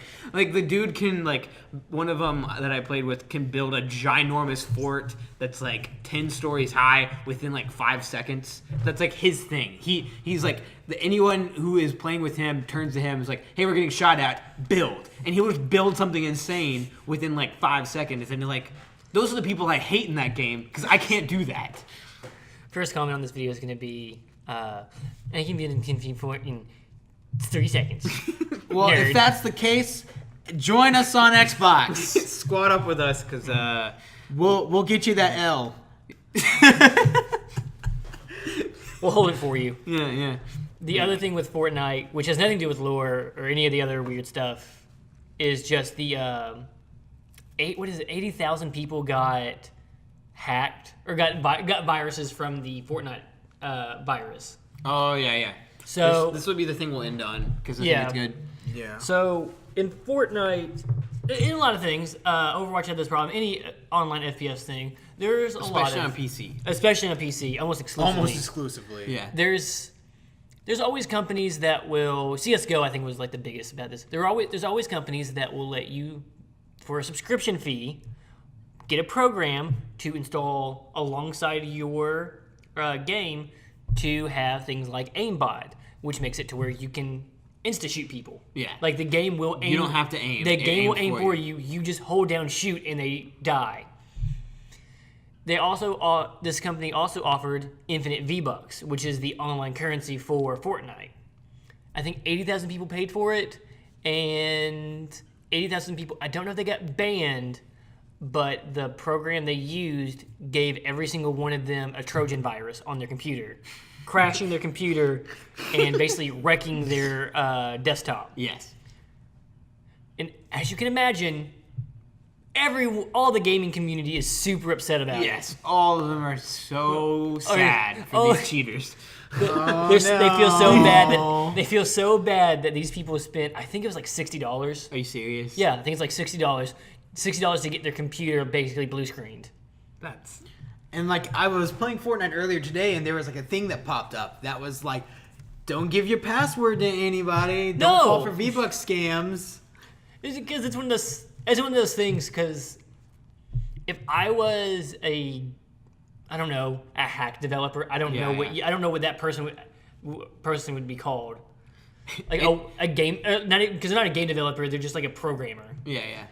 the dude can, like, one of them that I played with can build a ginormous fort that's like 10 stories high within like 5 seconds. That's like his thing. He's like, anyone who is playing with him turns to him, is like, hey, we're getting shot at, build, and he'll just build something insane within like 5 seconds. And like, those are the people I hate in that game because I can't do that. First comment on this video is going to be, and it can be in 3 seconds. Well, Nerd. if that's the case, join us on Xbox. Squad up with us because we'll get you that L. We'll hold it for you. Yeah. The other thing with Fortnite, which has nothing to do with lore or any of the other weird stuff, is just the 80,000 people got hacked or got viruses from the Fortnite virus. Oh yeah. So this would be the thing we'll end on because I think it's good. Yeah. So in Fortnite, in a lot of things, Overwatch had this problem. Any online FPS thing, there's a lot of... Especially on PC. Especially on PC, almost exclusively. Yeah. There's always companies that will... CSGO, I think, was like the biggest about this. There's always companies that will let you, for a subscription fee, get a program to install alongside your game to have things like aimbot, which makes it to where you can insta-shoot people. Yeah. Like, the game will aim... You don't have to aim. The game will aim for you. You just hold down shoot and they die. They also... this company also offered infinite V-Bucks, which is the online currency for Fortnite. I think 80,000 people paid for it, and 80,000 people... I don't know if they got banned, but the program they used gave every single one of them a Trojan virus on their computer, crashing their computer and basically wrecking their desktop. Yes. And as you can imagine, all the gaming community is super upset about it. Yes, all of them are so sad for these cheaters. They feel so bad they feel so bad that these people spent, I think it was like $60. Are you serious? Yeah, I think it's like $60. $60 to get their computer basically blue screened. And like I was playing Fortnite earlier today, and there was like a thing that popped up that was like, "Don't give your password to anybody. Don't fall for V-Bucks scams." It's because it's one of those things. Because if I was a hack developer, I don't know what that person would be called. Like a game, because they're not a game developer, they're just like a programmer. Yeah.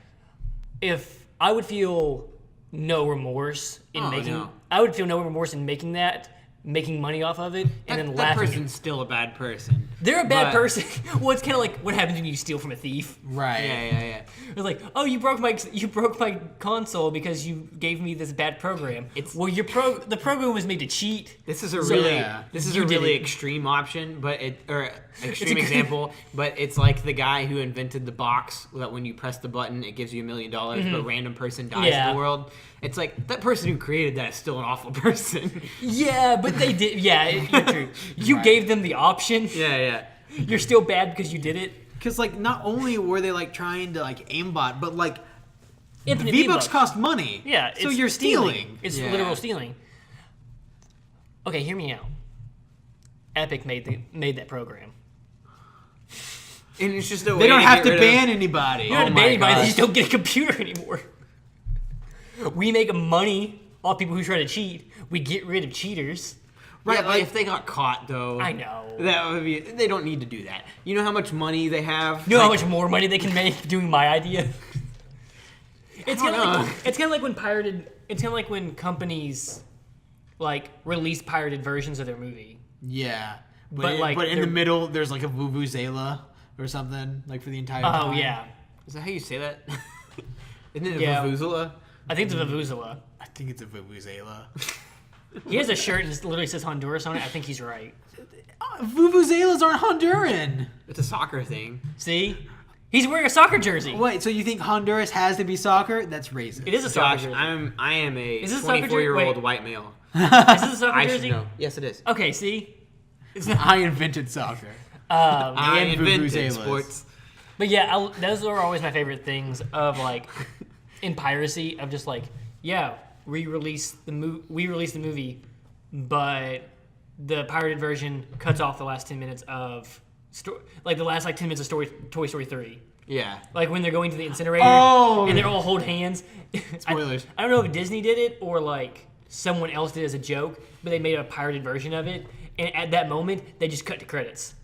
If I would feel no remorse in making money off of it, and then that laughing. person's still a bad person. They're a bad person. Well, it's kind of like what happens when you steal from a thief. Right. Yeah. It's like, oh, you broke my console because you gave me this bad program. The program was made to cheat. This is a really extreme option, extreme example. But it's like the guy who invented the box that when you press the button, it gives you $1 million, but a random person dies in the world. It's like that person who created that is still an awful person. Yeah, but they did. Yeah, you're true. You gave them the option. Yeah. You're still bad because you did it. Because like not only were they like trying to like aimbot, but like Infinite V-Bucks cost money. Yeah, so you're stealing. It's literal stealing. Okay, hear me out. Epic made that program. And it's just a way they don't have to rid ban anybody. You don't have to ban anybody. They just don't get a computer anymore. We make money off people who try to cheat. We get rid of cheaters. Right, but if they got caught, though... I know. That would be... They don't need to do that. You know how much money they have? You know how much more money they can make doing my idea? It's kind of like when pirated... It's kind of like when companies, like, release pirated versions of their movie. Yeah. But in the middle, there's like a vuvuzela or something, like for the entire time. Oh, yeah. Is that how you say that? Isn't it a vuvuzela? I think it's a vuvuzela. I think it's a vuvuzela. He has a shirt and it literally says Honduras on it. I think he's right. Vuvuzelas aren't Honduran. It's a soccer thing. See? He's wearing a soccer jersey. Wait, so you think Honduras has to be soccer? That's racist. It is a soccer jersey. I am a Is this a soccer 24-year-old white male. Is this a soccer I jersey? should know. Yes, it is. Okay, see? I invented soccer. I and invented vuvuzelas. sports. But yeah, those are always my favorite things of like in piracy of just like, yeah, we released the movie, but the pirated version cuts off the last 10 minutes of the last 10 minutes of Toy Story 3. Yeah. Like when they're going to the incinerator and they all hold hands. Spoilers. I don't know if Disney did it or like someone else did as a joke, but they made a pirated version of it, and at that moment they just cut to credits.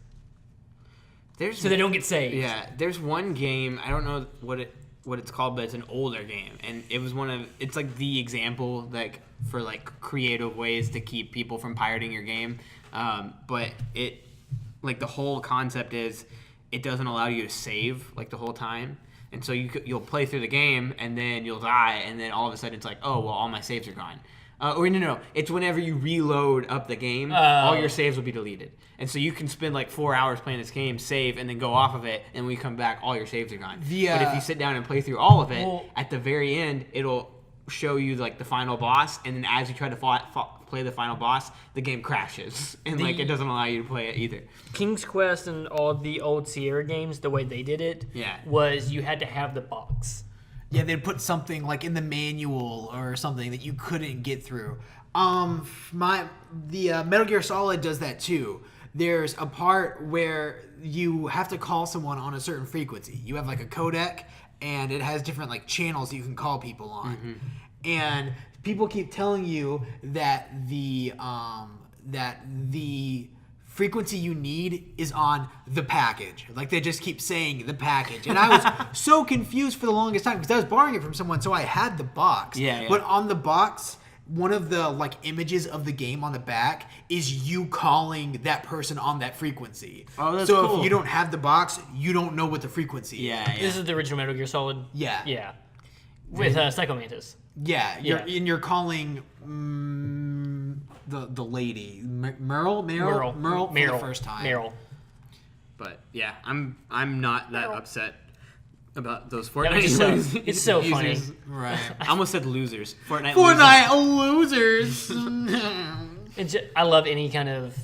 So they don't get saved. Yeah, there's one game, I don't know what it's called, but it's an older game, and it's like the example like for like creative ways to keep people from pirating your game. But it like the whole concept is it doesn't allow you to save like the whole time. And so you'll play through the game and then you'll die, and then all of a sudden it's like, oh, well, all my saves are gone. No. It's whenever you reload up the game, all your saves will be deleted. And so you can spend like 4 hours playing this game, save, and then go off of it, and when you come back, all your saves are gone. But if you sit down and play through all of it, at the very end, it'll show you like the final boss, and then as you try to play the final boss, the game crashes, and like it doesn't allow you to play it either. King's Quest and all the old Sierra games, the way they did it, was you had to have the box. Yeah, they'd put something like in the manual or something that you couldn't get through. The Metal Gear Solid does that too. There's a part where you have to call someone on a certain frequency. You have like a codec, and it has different like channels you can call people on. Mm-hmm. And people keep telling you that the frequency you need is on the package. Like they just keep saying the package. And I was so confused for the longest time because I was borrowing it from someone, so I had the box. Yeah. But on the box, one of the like images of the game on the back is you calling that person on that frequency. Oh, that's so cool. if you don't have the box, you don't know what the frequency is. Yeah. This is the original Metal Gear Solid. Yeah. Yeah. With Psycho Mantis. Yeah. You're calling the lady Merle for the first time. Meryl. But yeah, I'm not that upset about those Fortnite it's so funny. Right. I almost said losers. Fortnite losers. I love any kind of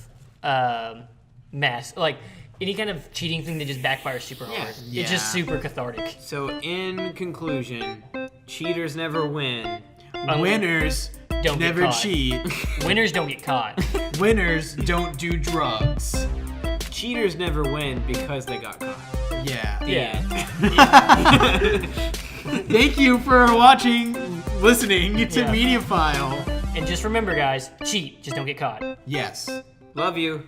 like any kind of cheating thing that just backfires super hard. Yeah. It's just super cathartic. So in conclusion, cheaters never win. Winners don't Never get caught. cheat. Winners don't get caught. Winners don't do drugs. Cheaters never win because they got caught. Yeah. Yeah. Thank you for listening to Yeah. Mediaphile. And just remember, guys, cheat, just don't get caught. Yes. Love you.